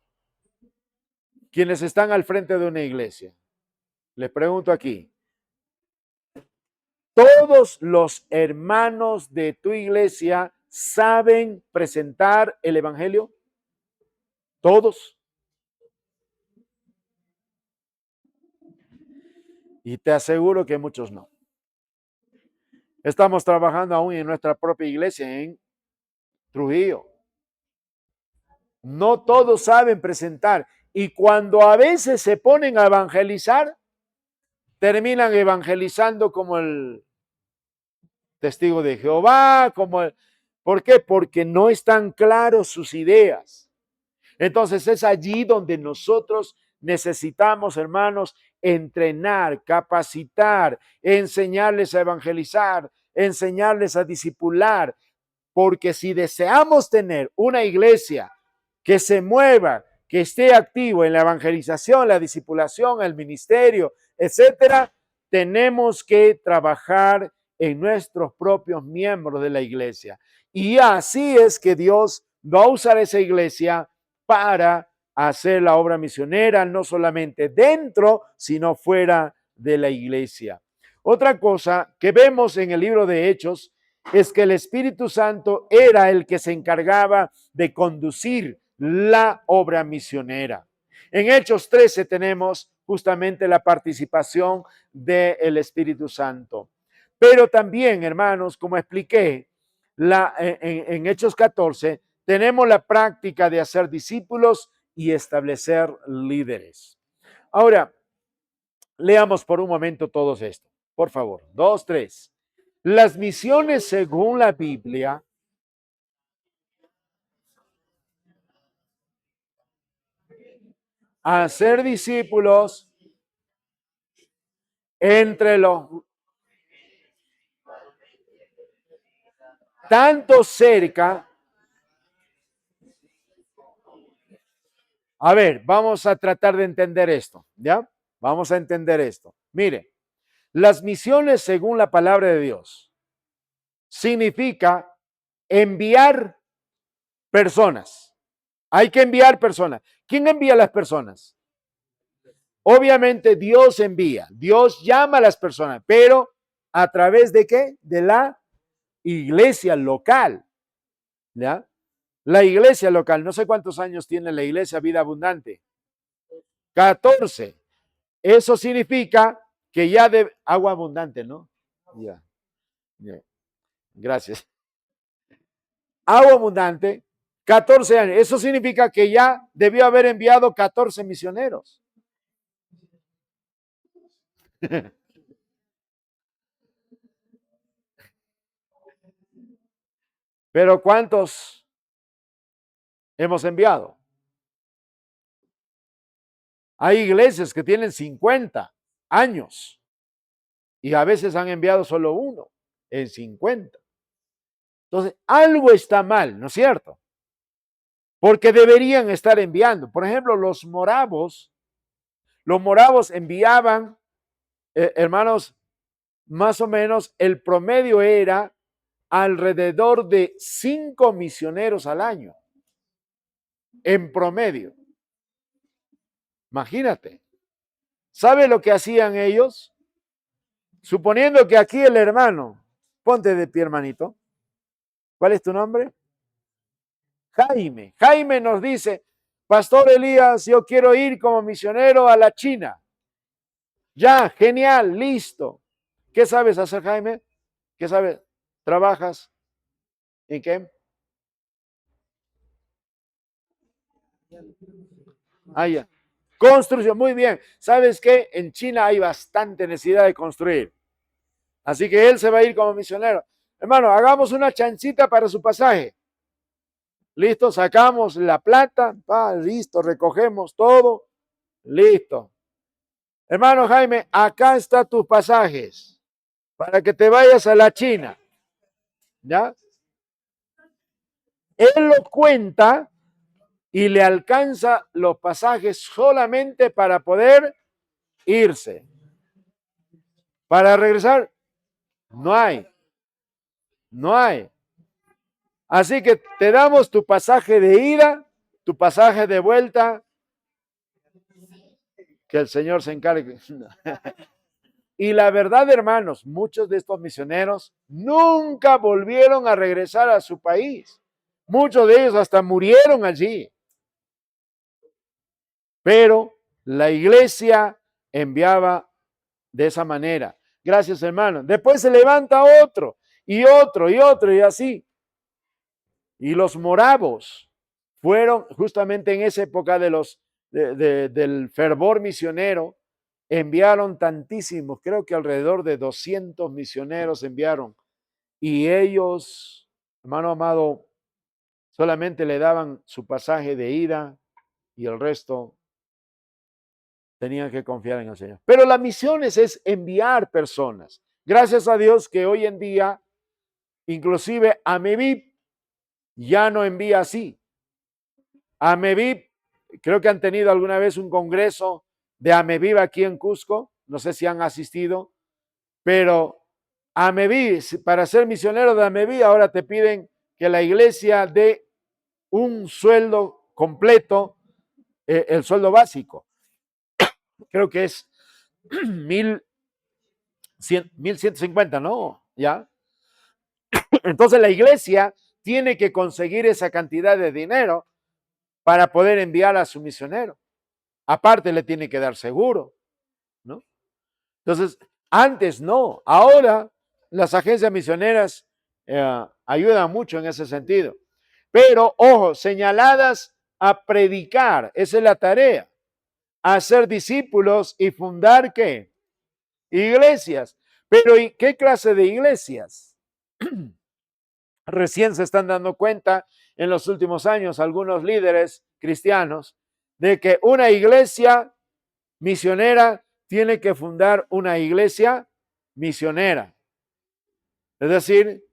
quienes están al frente de una iglesia, les pregunto aquí, ¿todos los hermanos de tu iglesia saben presentar el evangelio? ¿Todos? Y te aseguro que muchos no. Estamos trabajando aún en nuestra propia iglesia en Trujillo. No todos saben presentar. Y cuando a veces se ponen a evangelizar, terminan evangelizando como el testigo de Jehová, ¿por qué? Porque no están claros sus ideas. Entonces es allí donde nosotros necesitamos, hermanos, entrenar, capacitar, enseñarles a evangelizar, enseñarles a discipular, porque si deseamos tener una iglesia que se mueva, que esté activo en la evangelización, la discipulación, el ministerio, etcétera, tenemos que trabajar en nuestros propios miembros de la iglesia. Y así es que Dios va a usar esa iglesia para hacer la obra misionera, no solamente dentro, sino fuera de la iglesia. Otra cosa que vemos en el libro de Hechos es que el Espíritu Santo era el que se encargaba de conducir la obra misionera. En Hechos 13 tenemos justamente la participación del Espíritu Santo. Pero también, hermanos, como expliqué, en Hechos 14 tenemos la práctica de hacer discípulos y establecer líderes. Ahora, leamos por un momento todos esto. Por favor, 2, 3. Las misiones según la Biblia a ser discípulos entre los tanto cerca. A ver, vamos a tratar de entender esto, ¿ya? Vamos a entender esto. Mire, las misiones según la palabra de Dios significa enviar personas. Hay que enviar personas. ¿Quién envía a las personas? Obviamente Dios envía, Dios llama a las personas, pero ¿a través de qué? De la iglesia local, ¿ya? La iglesia local, no sé cuántos años tiene la iglesia Vida Abundante. 14. Eso significa que ya de agua abundante, ¿no? Ya, ya. Gracias. Agua abundante, 14 años. Eso significa que ya debió haber enviado 14 misioneros. Pero ¿cuántos hemos enviado? Hay iglesias que tienen 50 años y a veces han enviado solo uno en 50. Entonces, algo está mal, ¿no es cierto? Porque deberían estar enviando. Por ejemplo, los moravos enviaban, hermanos, más o menos el promedio era alrededor de 5 misioneros al año. En promedio. Imagínate. ¿Sabe lo que hacían ellos? Suponiendo que aquí el hermano, ponte de pie, hermanito. ¿Cuál es tu nombre? Jaime. Jaime nos dice, Pastor Elías, yo quiero ir como misionero a la China. Ya, genial, listo. ¿Qué sabes hacer, Jaime? ¿Qué sabes? ¿Trabajas? ¿En qué? Ah, ya. Construcción, muy bien. ¿Sabes qué? En China hay bastante necesidad de construir. Así que él se va a ir como misionero. Hermano, hagamos una chancita para su pasaje. Listo, sacamos la plata, listo, recogemos todo, listo. Hermano Jaime, acá están tus pasajes para que te vayas a la China. ¿Ya? Él lo cuenta y le alcanza los pasajes solamente para poder irse. Para regresar, no hay. No hay. Así que te damos tu pasaje de ida, tu pasaje de vuelta, que el Señor se encargue. Y la verdad, hermanos, muchos de estos misioneros nunca volvieron a regresar a su país. Muchos de ellos hasta murieron allí. Pero la iglesia enviaba de esa manera. Gracias, hermano. Después se levanta otro y otro y otro y así. Y los moravos fueron justamente en esa época del fervor misionero, enviaron tantísimos, creo que alrededor de 200 misioneros enviaron. Y ellos, hermano amado, solamente le daban su pasaje de ida y el resto tenían que confiar en el Señor. Pero las misiones es enviar personas. Gracias a Dios que hoy en día, inclusive AMEVIP ya no envía así. AMEVIP, creo que han tenido alguna vez un congreso de AMEVIP aquí en Cusco, no sé si han asistido, pero AMEVIP, para ser misionero de AMEVIP, ahora te piden que la iglesia dé un sueldo completo, el sueldo básico. Creo que es 1150, ¿no? ¿Ya? Entonces la iglesia tiene que conseguir esa cantidad de dinero para poder enviar a su misionero. Aparte le tiene que dar seguro, ¿no? Entonces, antes no, ahora las agencias misioneras ayudan mucho en ese sentido. Pero, ojo, señaladas a predicar, esa es la tarea, a ser discípulos y fundar, ¿qué? Iglesias. Pero, ¿y qué clase de iglesias? Recién se están dando cuenta en los últimos años algunos líderes cristianos de que una iglesia misionera tiene que fundar una iglesia misionera. Es decir,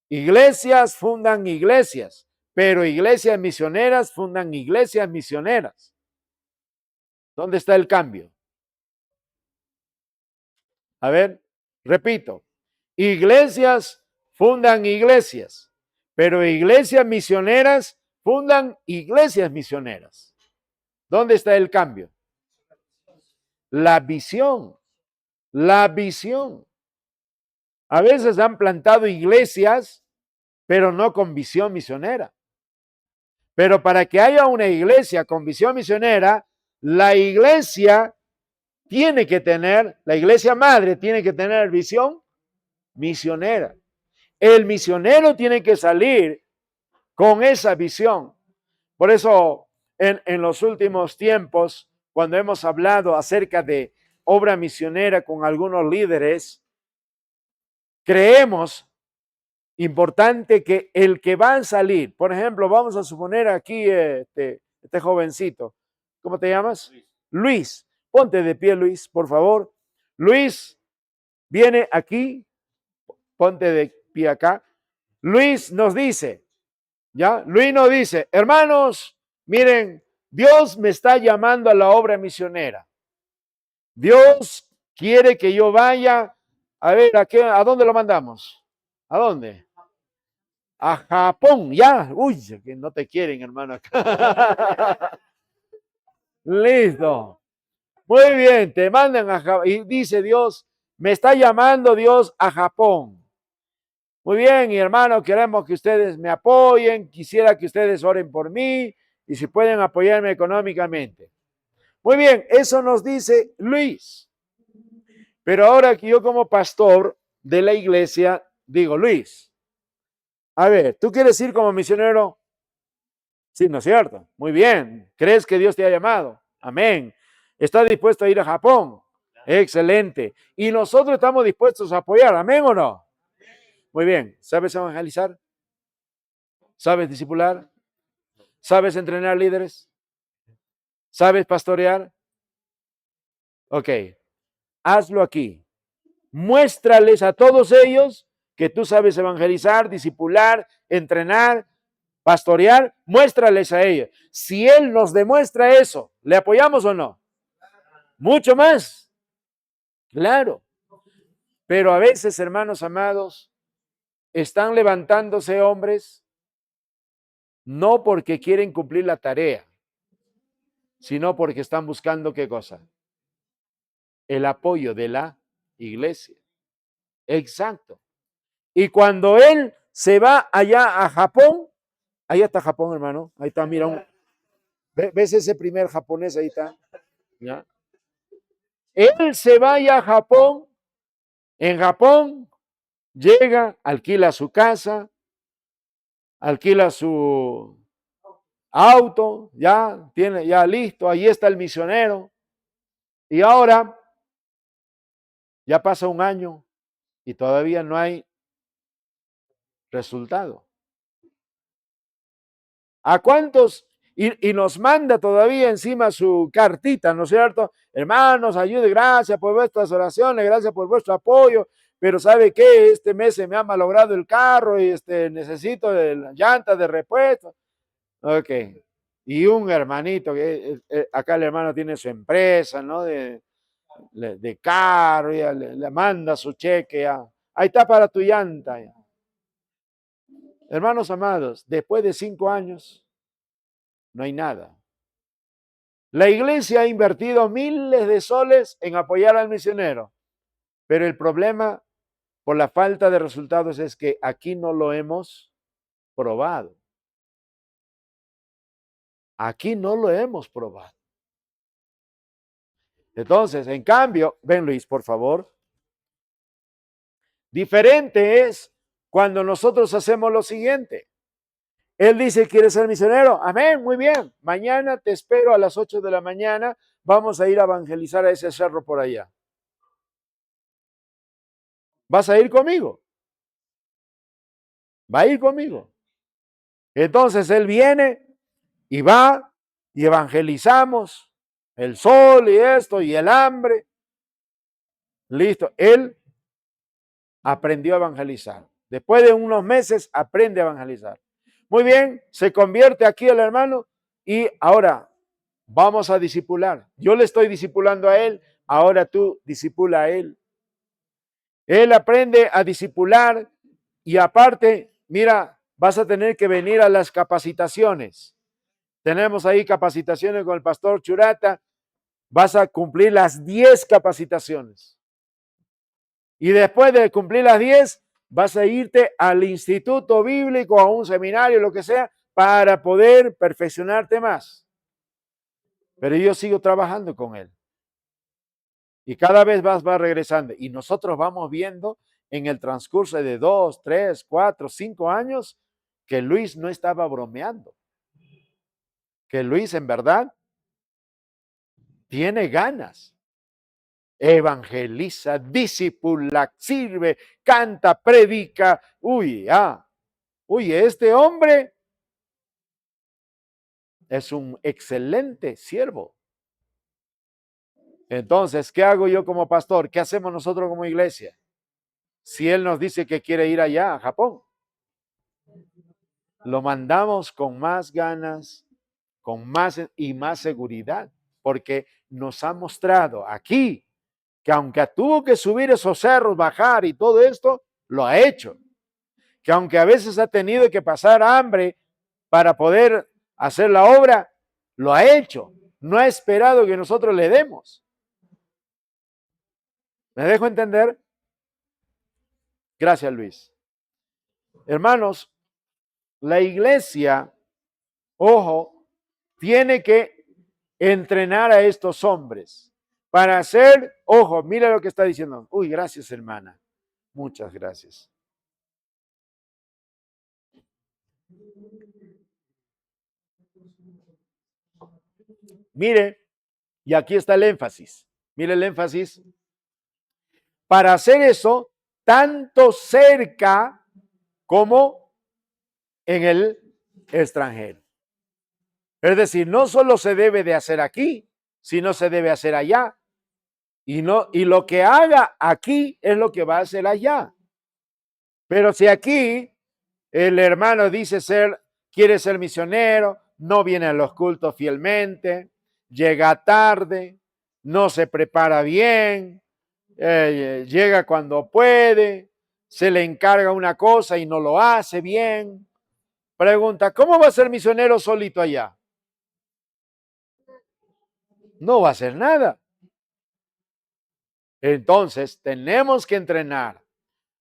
iglesias fundan iglesias, pero iglesias misioneras fundan iglesias misioneras. ¿Dónde está el cambio? A ver, repito, iglesias fundan iglesias, pero iglesias misioneras fundan iglesias misioneras. ¿Dónde está el cambio? La visión, la visión. A veces han plantado iglesias, pero no con visión misionera. Pero para que haya una iglesia con visión misionera, la iglesia tiene que tener, la iglesia madre tiene que tener visión misionera. El misionero tiene que salir con esa visión. Por eso, en los últimos tiempos, cuando hemos hablado acerca de obra misionera con algunos líderes, creemos importante que el que va a salir, por ejemplo, vamos a suponer aquí este jovencito, ¿cómo te llamas? Luis, ponte de pie, Luis, por favor. Luis viene aquí, ponte de pie acá. Luis nos dice, ¿ya? Luis nos dice, hermanos, miren, Dios me está llamando a la obra misionera. Dios quiere que yo vaya, a ver, ¿a dónde lo mandamos? ¿A dónde? A Japón, ya. Uy, que no te quieren, hermano. Listo. Muy bien, te mandan a Japón. Y dice Dios, me está llamando Dios a Japón. Muy bien, mi hermano, queremos que ustedes me apoyen. Quisiera que ustedes oren por mí y si pueden apoyarme económicamente. Muy bien, eso nos dice Luis. Pero ahora que yo como pastor de la iglesia digo, Luis, a ver, ¿tú quieres ir como misionero? Sí, ¿no es cierto? Muy bien. ¿Crees que Dios te ha llamado? Amén. ¿Estás dispuesto a ir a Japón? Excelente. Y nosotros estamos dispuestos a apoyar. ¿Amén o no? Muy bien. ¿Sabes evangelizar? ¿Sabes discipular? ¿Sabes entrenar líderes? ¿Sabes pastorear? Ok. Hazlo aquí. Muéstrales a todos ellos que tú sabes evangelizar, discipular, entrenar, pastorear. Muéstrales a ellos. Si Él nos demuestra eso, ¿le apoyamos o no? Mucho más. Claro. Pero a veces, hermanos amados, están levantándose hombres no porque quieren cumplir la tarea, sino porque están buscando ¿qué cosa? El apoyo de la iglesia. Exacto. Y cuando él se va allá a Japón, ahí está Japón, hermano. Ahí está, mira. ¿Ves ese primer japonés? Ahí está. ¿Ya? Él se va allá a Japón. En Japón llega, alquila su casa, alquila su auto, ya tiene, ya listo, ahí está el misionero. Y ahora ya pasa un año y todavía no hay resultado. ¿A cuántos? Y nos manda todavía encima su cartita, ¿no es cierto? Hermanos, ayude, gracias por vuestras oraciones, gracias por vuestro apoyo, pero ¿sabe qué? Este mes se me ha malogrado el carro y necesito la llanta de repuesto. Ok. Y un hermanito, que acá el hermano tiene su empresa, ¿no? De carro, ya le manda su cheque, ya. Ahí está para tu llanta. Ya. Hermanos amados, después de 5 años, no hay nada. La iglesia ha invertido miles de soles en apoyar al misionero. Pero el problema por la falta de resultados es que aquí no lo hemos probado. Aquí no lo hemos probado. Entonces, en cambio, ven Luis, por favor. Diferente es cuando nosotros hacemos lo siguiente. Él dice, ¿quiere ser misionero? Amén, muy bien. Mañana te espero a las 8 de la mañana. Vamos a ir a evangelizar a ese cerro por allá. ¿Vas a ir conmigo? Va a ir conmigo. Entonces él viene y va y evangelizamos el sol y esto y el hambre. Listo. Él aprendió a evangelizar. Después de unos meses aprende a evangelizar. Muy bien, se convierte aquí el hermano y ahora vamos a discipular. Yo le estoy discipulando a él, ahora tú discipula a él. Él aprende a discipular y aparte, mira, vas a tener que venir a las capacitaciones. Tenemos ahí capacitaciones con el pastor Churata. Vas a cumplir las 10 capacitaciones. Y después de cumplir las 10, vas a irte al instituto bíblico, a un seminario, lo que sea, para poder perfeccionarte más. Pero yo sigo trabajando con él. Y cada vez va regresando. Y nosotros vamos viendo en el transcurso de 2, 3, 4, 5 años que Luis no estaba bromeando. Que Luis en verdad tiene ganas. Evangeliza, discipula, sirve, canta, predica. Uy, este hombre es un excelente siervo. Entonces, ¿qué hago yo como pastor? ¿Qué hacemos nosotros como iglesia? Si él nos dice que quiere ir allá a Japón, lo mandamos con más ganas, con más y más seguridad, porque nos ha mostrado aquí que aunque tuvo que subir esos cerros, bajar y todo esto, lo ha hecho. Que aunque a veces ha tenido que pasar hambre para poder hacer la obra, lo ha hecho. No ha esperado que nosotros le demos. ¿Me dejo entender? Gracias, Luis. Hermanos, la iglesia, ojo, tiene que entrenar a estos hombres para hacer, ojo, mira lo que está diciendo. Uy, gracias, hermana. Muchas gracias. Mire, y aquí está el énfasis. Mire el énfasis. Para hacer eso, tanto cerca como en el extranjero. Es decir, no solo se debe de hacer aquí, sino se debe hacer allá. Y lo que haga aquí es lo que va a hacer allá. Pero si aquí el hermano dice quiere ser misionero, no viene a los cultos fielmente, llega tarde, no se prepara bien, llega cuando puede, se le encarga una cosa y no lo hace bien. Pregunta, ¿cómo va a ser misionero solito allá? No va a hacer nada. Entonces, tenemos que entrenar.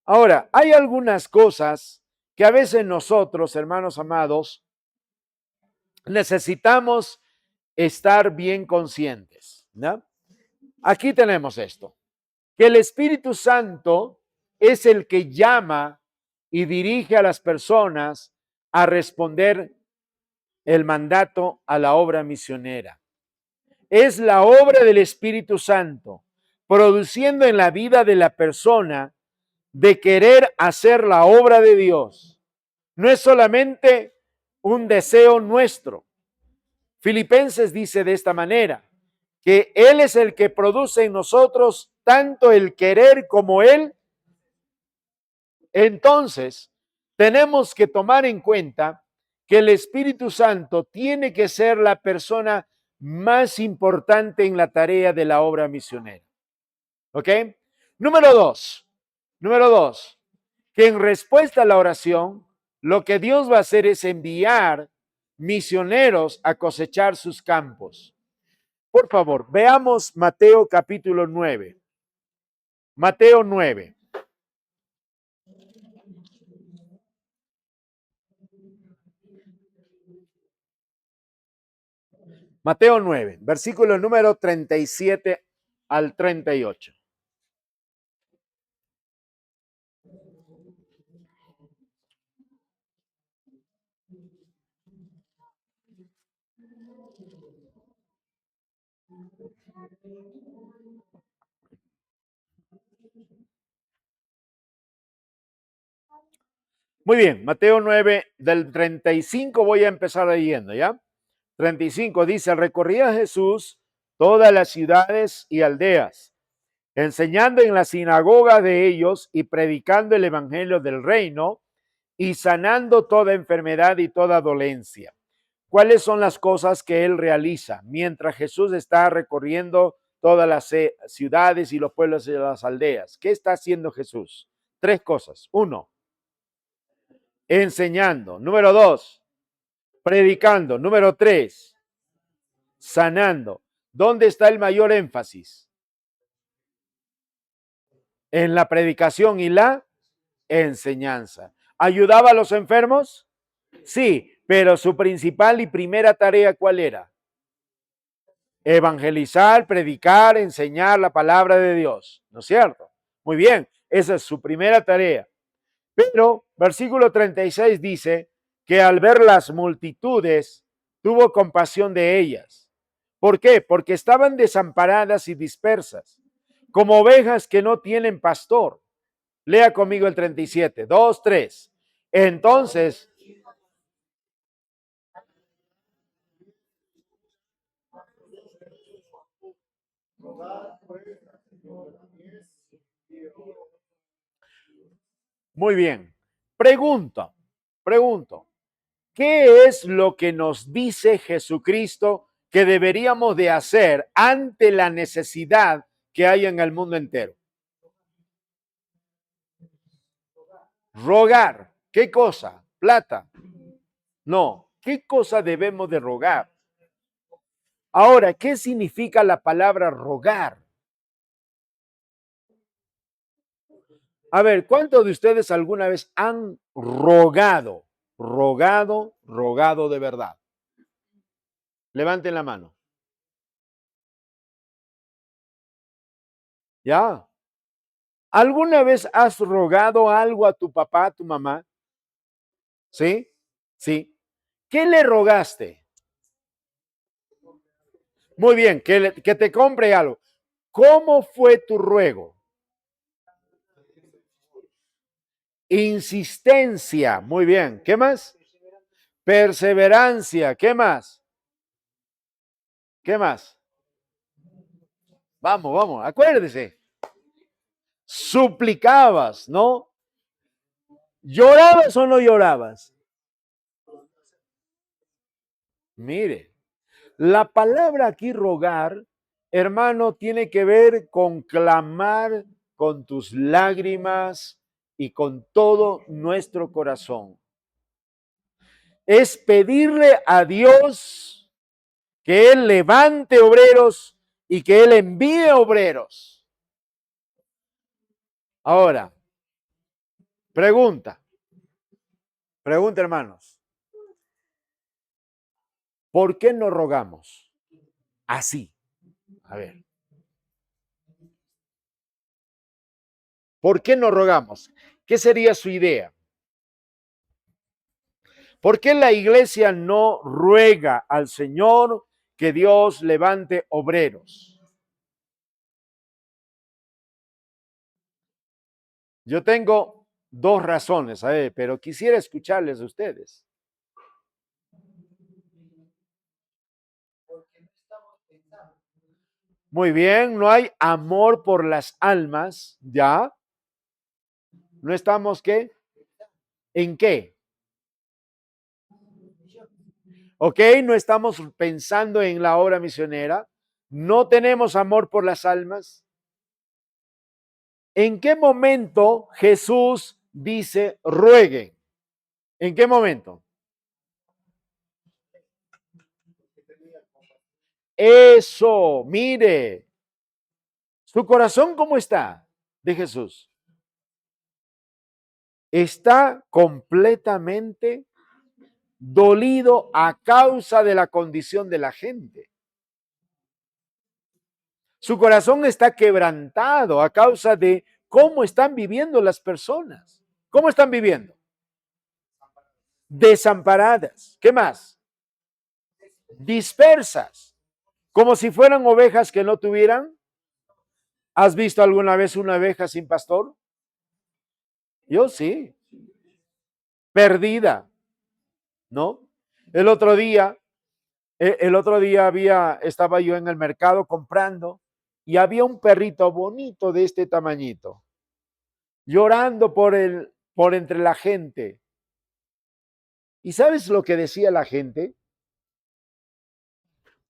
Ahora, hay algunas cosas que a veces nosotros, hermanos amados, necesitamos estar bien conscientes, ¿no? Aquí tenemos esto, que el Espíritu Santo es el que llama y dirige a las personas a responder el mandato a la obra misionera. Es la obra del Espíritu Santo, produciendo en la vida de la persona de querer hacer la obra de Dios. No es solamente un deseo nuestro. Filipenses dice de esta manera, que Él es el que produce en nosotros tanto el querer como Él. Entonces, tenemos que tomar en cuenta que el Espíritu Santo tiene que ser la persona más importante en la tarea de la obra misionera. ¿Ok? Número dos, que en respuesta a la oración, lo que Dios va a hacer es enviar misioneros a cosechar sus campos. Por favor, veamos Mateo capítulo 9. Mateo 9. Mateo 9, versículo número 37 al 38. Muy bien, Mateo 9, del 35 voy a empezar leyendo, ¿ya? 35 dice, recorría Jesús todas las ciudades y aldeas, enseñando en la sinagoga de ellos y predicando el evangelio del reino y sanando toda enfermedad y toda dolencia. ¿Cuáles son las cosas que él realiza mientras Jesús está recorriendo todas las ciudades y los pueblos y las aldeas? ¿Qué está haciendo Jesús? Tres cosas. Uno, enseñando. Número dos, predicando. Número tres, sanando. ¿Dónde está el mayor énfasis? En la predicación y la enseñanza. ¿Ayudaba a los enfermos? Sí, pero su principal y primera tarea, ¿cuál era? Evangelizar, predicar, enseñar la palabra de Dios, ¿no es cierto? Muy bien, esa es su primera tarea. Pero versículo 36 dice que al ver las multitudes, tuvo compasión de ellas. ¿Por qué? Porque estaban desamparadas y dispersas, como ovejas que no tienen pastor. Lea conmigo el 37, 2, 3. Entonces, muy bien. Pregunto, ¿qué es lo que nos dice Jesucristo que deberíamos de hacer ante la necesidad que hay en el mundo entero? Rogar. ¿Qué cosa? Plata. No. ¿Qué cosa debemos de rogar? Ahora, ¿qué significa la palabra rogar? A ver, ¿cuántos de ustedes alguna vez han rogado? Rogado de verdad. Levanten la mano. ¿Ya? ¿Alguna vez has rogado algo a tu papá, a tu mamá? ¿Sí? Sí. ¿Qué le rogaste? Muy bien, que te compre algo. ¿Cómo fue tu ruego? Insistencia. Muy bien. ¿Qué más? Perseverancia. ¿Qué más? ¿Qué más? Vamos, acuérdese. Suplicabas, ¿no? ¿Llorabas o no llorabas? Mire, la palabra aquí rogar, hermano, tiene que ver con clamar con tus lágrimas y con todo nuestro corazón. Es pedirle a Dios que Él levante obreros y que Él envíe obreros. Ahora, pregunta, hermanos, ¿por qué no rogamos así? A ver, ¿por qué no rogamos? ¿Qué sería su idea? ¿Por qué la iglesia no ruega al Señor que Dios levante obreros? Yo tengo dos razones, pero quisiera escucharles a ustedes. Muy bien, no hay amor por las almas, ¿ya? ¿No estamos qué? ¿En qué? ¿Ok? No estamos pensando en la obra misionera. No tenemos amor por las almas. ¿En qué momento Jesús dice rueguen? ¿En qué momento? Eso, mire, ¿su corazón cómo está? de Jesús está completamente dolido a causa de la condición de la gente. Su corazón está quebrantado a causa de cómo están viviendo las personas. ¿Cómo están viviendo? Desamparadas. ¿Qué más? Dispersas. Como si fueran ovejas que no tuvieran. ¿Has visto alguna vez una oveja sin pastor? Yo sí. Perdida, ¿no? El otro día estaba yo en el mercado comprando y había un perrito bonito de este tamañito, llorando por entre la gente. ¿Y sabes lo que decía la gente?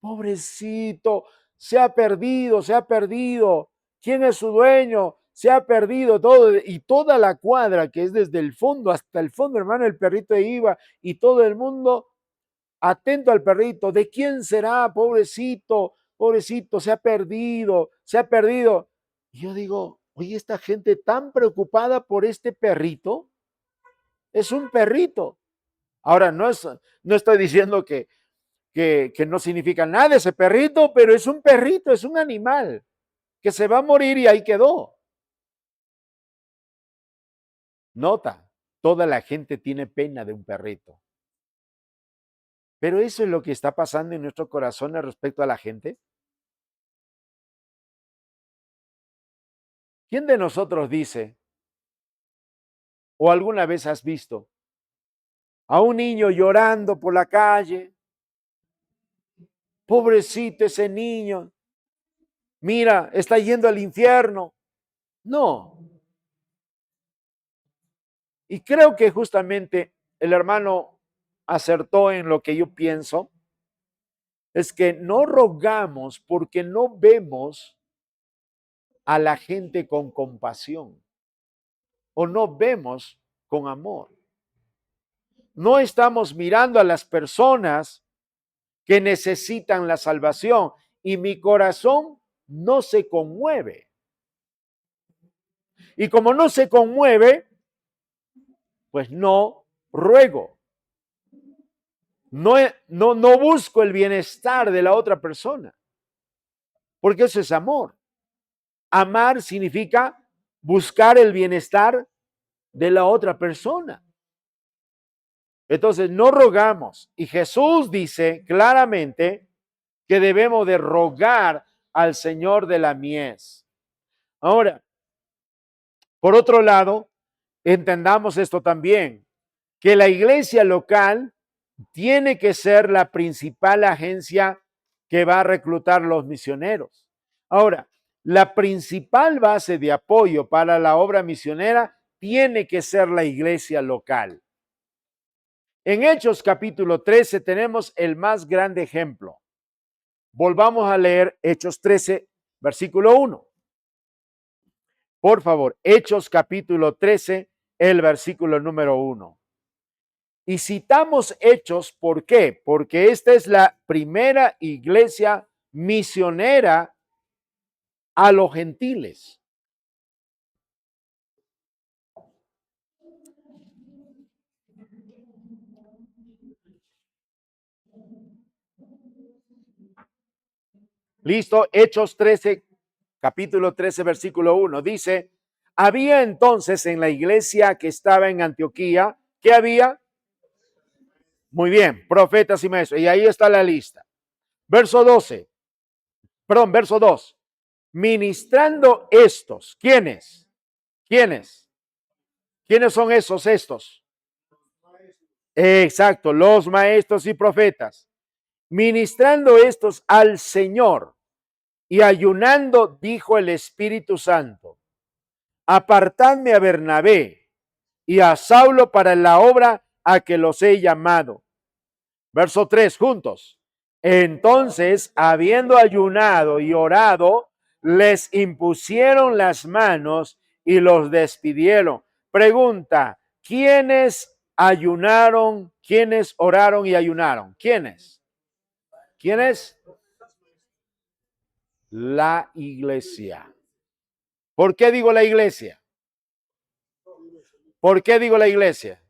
Pobrecito, se ha perdido, se ha perdido. ¿Quién es su dueño? Se ha perdido todo. Y toda la cuadra, que es desde el fondo hasta el fondo, hermano, el perrito iba y todo el mundo atento al perrito. ¿De quién será? Pobrecito, pobrecito, se ha perdido, se ha perdido. Y yo digo, oye, esta gente tan preocupada por este perrito, es un perrito. Ahora, no estoy diciendo que no significa nada ese perrito, pero es un perrito, es un animal que se va a morir y ahí quedó. Nota, toda la gente tiene pena de un perrito. Pero eso es lo que está pasando en nuestro corazón respecto a la gente. ¿Quién de nosotros dice, o alguna vez has visto a un niño llorando por la calle? Pobrecito ese niño, mira, está yendo al infierno. No. Y creo que justamente el hermano acertó en lo que yo pienso, es que no rogamos porque no vemos a la gente con compasión o no vemos con amor. No estamos mirando a las personas que necesitan la salvación y mi corazón no se conmueve. Y como no se conmueve, pues no ruego. No busco el bienestar de la otra persona, porque eso es amor. Amar significa buscar el bienestar de la otra persona. Entonces no rogamos. Y Jesús dice claramente que debemos de rogar al Señor de la mies. Ahora, por otro lado, entendamos esto también, que la iglesia local tiene que ser la principal agencia que va a reclutar los misioneros. Ahora, la principal base de apoyo para la obra misionera tiene que ser la iglesia local. En Hechos capítulo 13 tenemos el más grande ejemplo. Volvamos a leer Hechos 13, versículo 1. Por favor, Hechos capítulo 13, el versículo número 1. Y citamos Hechos, ¿por qué? Porque esta es la primera iglesia misionera a los gentiles. Listo, Hechos 13, capítulo 13, versículo 1. Dice, había entonces en la iglesia que estaba en Antioquía, ¿qué había? Muy bien, profetas y maestros. Y ahí está la lista. Verso 12. Perdón, verso 2. Ministrando estos. ¿Quiénes? ¿Quiénes? ¿Quiénes son esos estos? Exacto, los maestros y profetas. Ministrando estos al Señor y ayunando, dijo el Espíritu Santo, apartadme a Bernabé y a Saulo para la obra a que los he llamado. Verso 3, juntos. Entonces, habiendo ayunado y orado, les impusieron las manos y los despidieron. Pregunta, ¿quiénes ayunaron? ¿Quiénes oraron y ayunaron? ¿Quiénes? ¿Quiénes? La iglesia. ¿Por qué digo la iglesia? ¿Por qué digo la iglesia?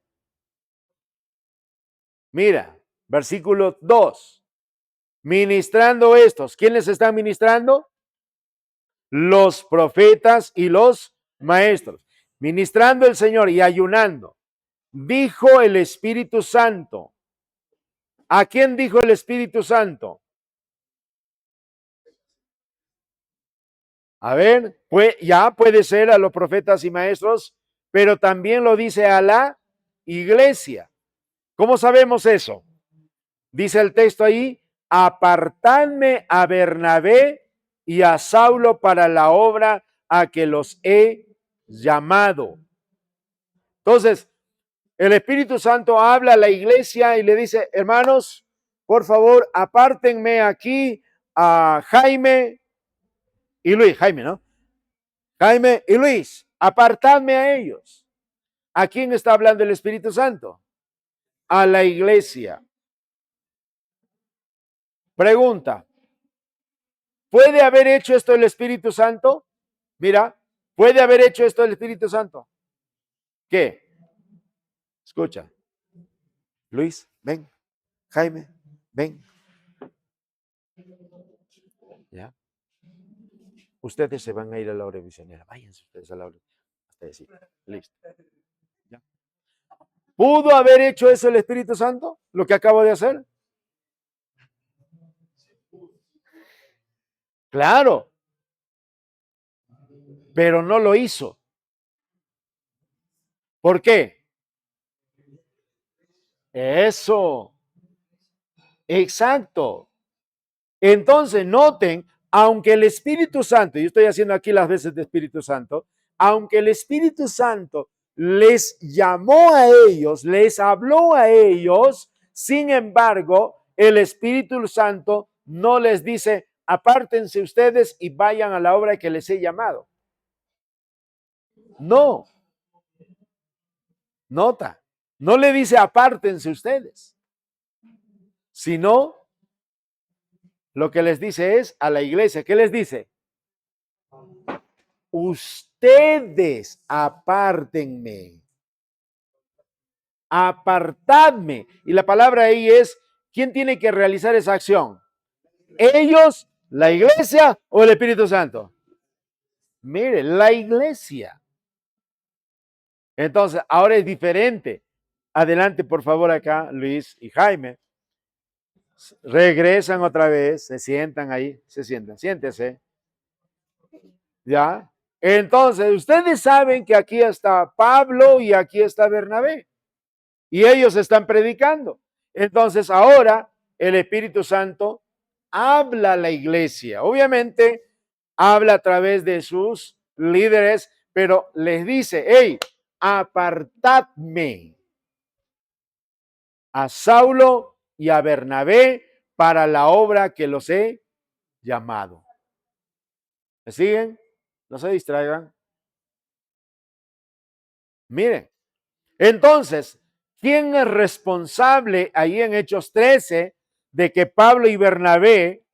Mira, versículo 2. Ministrando estos. ¿Quiénes están ministrando? Los profetas y los maestros. Ministrando el Señor y ayunando. Dijo el Espíritu Santo. ¿A quién dijo el Espíritu Santo? A ver, pues ya puede ser a los profetas y maestros, pero también lo dice a la iglesia. ¿Cómo sabemos eso? Dice el texto ahí, apartadme a Bernabé y a Saulo para la obra a que los he llamado. Entonces, el Espíritu Santo habla a la iglesia y le dice, hermanos, por favor, apártenme aquí a Jaime y Luis. Jaime, ¿no? Jaime y Luis, apartadme a ellos. ¿A quién está hablando el Espíritu Santo? A la iglesia. Pregunta, ¿puede haber hecho esto el Espíritu Santo? Mira, ¿puede haber hecho esto el Espíritu Santo? ¿Qué? Escucha. Luis, ven. Jaime, ven. ¿Ya? Ustedes se van a ir a la hora misionera. Váyanse ustedes a la hora. Hasta decir. Listo. ¿Ya? ¿Pudo haber hecho eso el Espíritu Santo? Lo que acabo de hacer. Claro. Pero no lo hizo. ¿Por qué? Eso. Exacto. Entonces, noten, aunque el Espíritu Santo, yo estoy haciendo aquí las veces de Espíritu Santo, aunque el Espíritu Santo les llamó a ellos, les habló a ellos, sin embargo, el Espíritu Santo no les dice, apártense ustedes y vayan a la obra que les he llamado. No. Nota, no le dice apártense ustedes, sino lo que les dice es a la iglesia. ¿Qué les dice? Ustedes apártenme. Apartadme. Y la palabra ahí es, ¿quién tiene que realizar esa acción? ¿Ellos, la iglesia o el Espíritu Santo? Mire, la iglesia. Entonces, ahora es diferente. Adelante, por favor, acá, Luis y Jaime. Regresan otra vez, se sientan ahí, se sientan, siéntese. ¿Ya? Entonces, ustedes saben que aquí está Pablo y aquí está Bernabé. Y ellos están predicando. Entonces, ahora el Espíritu Santo habla a la iglesia. Obviamente, habla a través de sus líderes, pero les dice, hey, apartadme a Saulo y a Bernabé para la obra que los he llamado. ¿Me siguen? No se distraigan. Miren, entonces, ¿quién es responsable ahí en Hechos 13 de que Pablo y Bernabé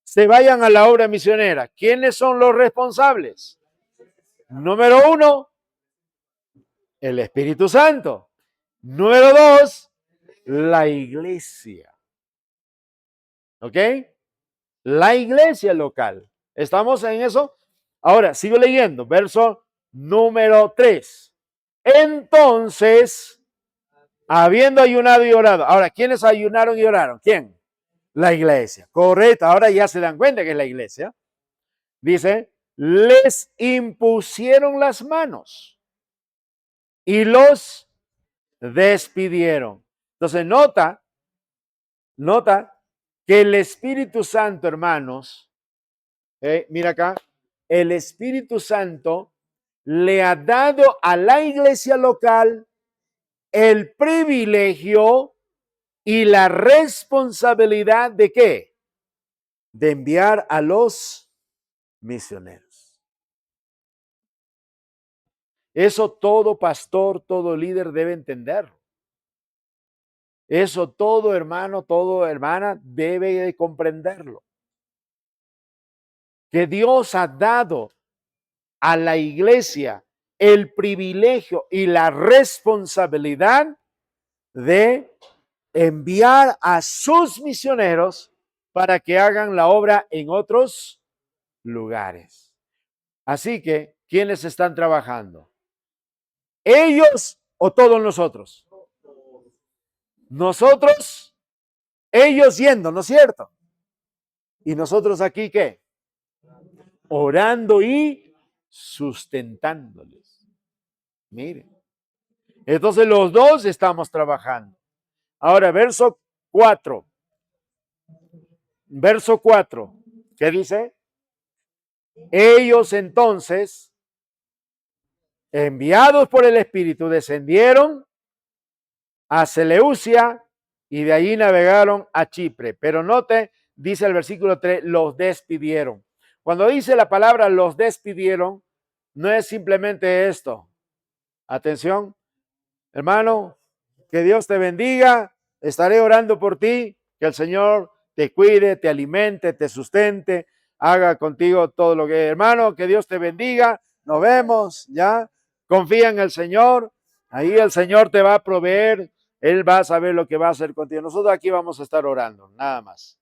se vayan a la obra misionera? ¿Quiénes son los responsables? Número 1, el Espíritu Santo. Número 2, la iglesia. ¿Ok? La iglesia local. ¿Estamos en eso? Ahora, sigo leyendo, verso número 3. Entonces, habiendo ayunado y orado. Ahora, ¿quiénes ayunaron y oraron? ¿Quién? La iglesia. Correcto. Ahora ya se dan cuenta que es la iglesia. Dice, les impusieron las manos y los despidieron. Entonces, nota que el Espíritu Santo, hermanos, mira acá, el Espíritu Santo le ha dado a la iglesia local el privilegio y la responsabilidad de ¿qué? De enviar a los misioneros. Eso todo pastor, todo líder debe entenderlo. Eso todo hermano, todo hermana debe de comprenderlo. Que Dios ha dado a la iglesia el privilegio y la responsabilidad de enviar a sus misioneros para que hagan la obra en otros lugares. Así que, ¿quiénes están trabajando? ¿Ellos o todos nosotros? Nosotros, ellos yendo, ¿no es cierto? ¿Y nosotros aquí qué? Orando y sustentándoles. Miren. Entonces los dos estamos trabajando. Ahora, verso 4. Verso 4. ¿Qué dice? Ellos entonces, enviados por el Espíritu, descendieron a Seleucia y de allí navegaron a Chipre. Pero note, dice el versículo 3, los despidieron. Cuando dice la palabra los despidieron, no es simplemente esto. Atención, hermano, que Dios te bendiga. Estaré orando por ti, que el Señor te cuide, te alimente, te sustente, haga contigo todo lo que, hermano, que Dios te bendiga. Nos vemos, ya. Confía en el Señor. Ahí el Señor te va a proveer. Él va a saber lo que va a hacer contigo. Nosotros aquí vamos a estar orando, nada más.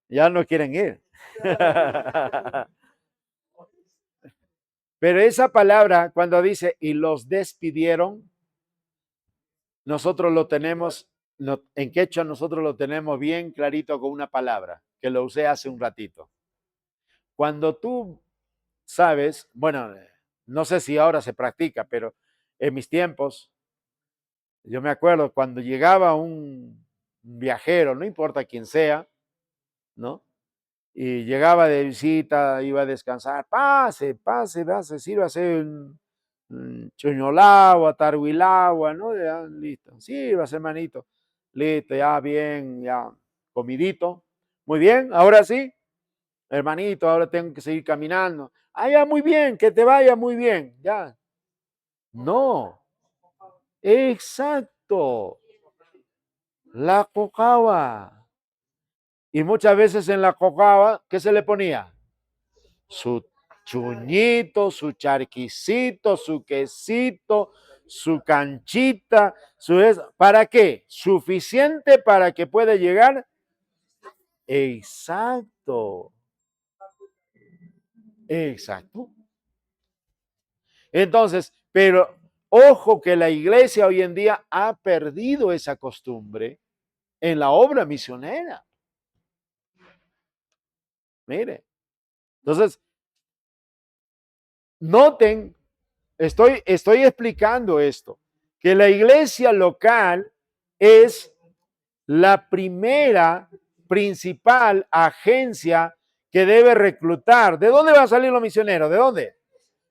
Ya no quieren ir. Pero esa palabra, cuando dice, y los despidieron, nosotros lo tenemos, en quechua nosotros lo tenemos bien clarito con una palabra, que lo usé hace un ratito. Cuando tú sabes, bueno, no sé si ahora se practica, pero en mis tiempos, yo me acuerdo cuando llegaba un viajero, no importa quién sea, ¿no? Y llegaba de visita, iba a descansar, pase, sírvase un choñolagua, tarhuilagua, ¿no? Ya, listo, sírvase, hermanito, listo, ya bien, ya comidito, muy bien, ahora sí, hermanito, ahora tengo que seguir caminando, ya muy bien, que te vaya muy bien, ya, no, exacto, la cocaba. Y muchas veces en la cocaba, ¿qué se le ponía? Su chuñito, su charquicito, su quesito, su canchita, ¿para qué? Suficiente para que pueda llegar. Exacto. Exacto. Entonces, pero ojo que la iglesia hoy en día ha perdido esa costumbre en la obra misionera. Mire. Entonces, noten, estoy explicando esto, que la iglesia local es la primera principal agencia que debe reclutar. ¿De dónde van a salir los misioneros? ¿De dónde?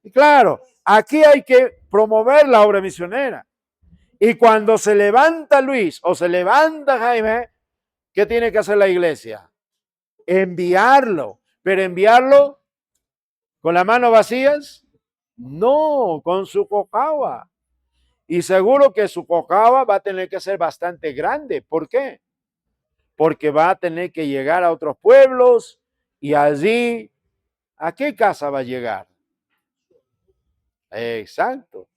Y claro, aquí hay que promover la obra misionera. Y cuando se levanta Luis o se levanta Jaime, ¿qué tiene que hacer la iglesia? Enviarlo. Pero enviarlo con las manos vacías, no, con su cocava. Y seguro que su cocava va a tener que ser bastante grande. ¿Por qué? Porque va a tener que llegar a otros pueblos y allí, ¿a qué casa va a llegar? Exacto.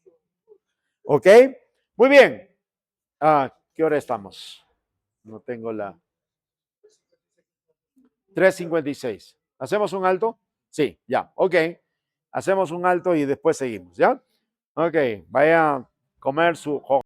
¿Ok? Muy bien. ¿Qué hora estamos? No tengo la 3:56. ¿Hacemos un alto? Sí, ya. Ok. Hacemos un alto y después seguimos, ¿ya? Ok. Vaya a comer su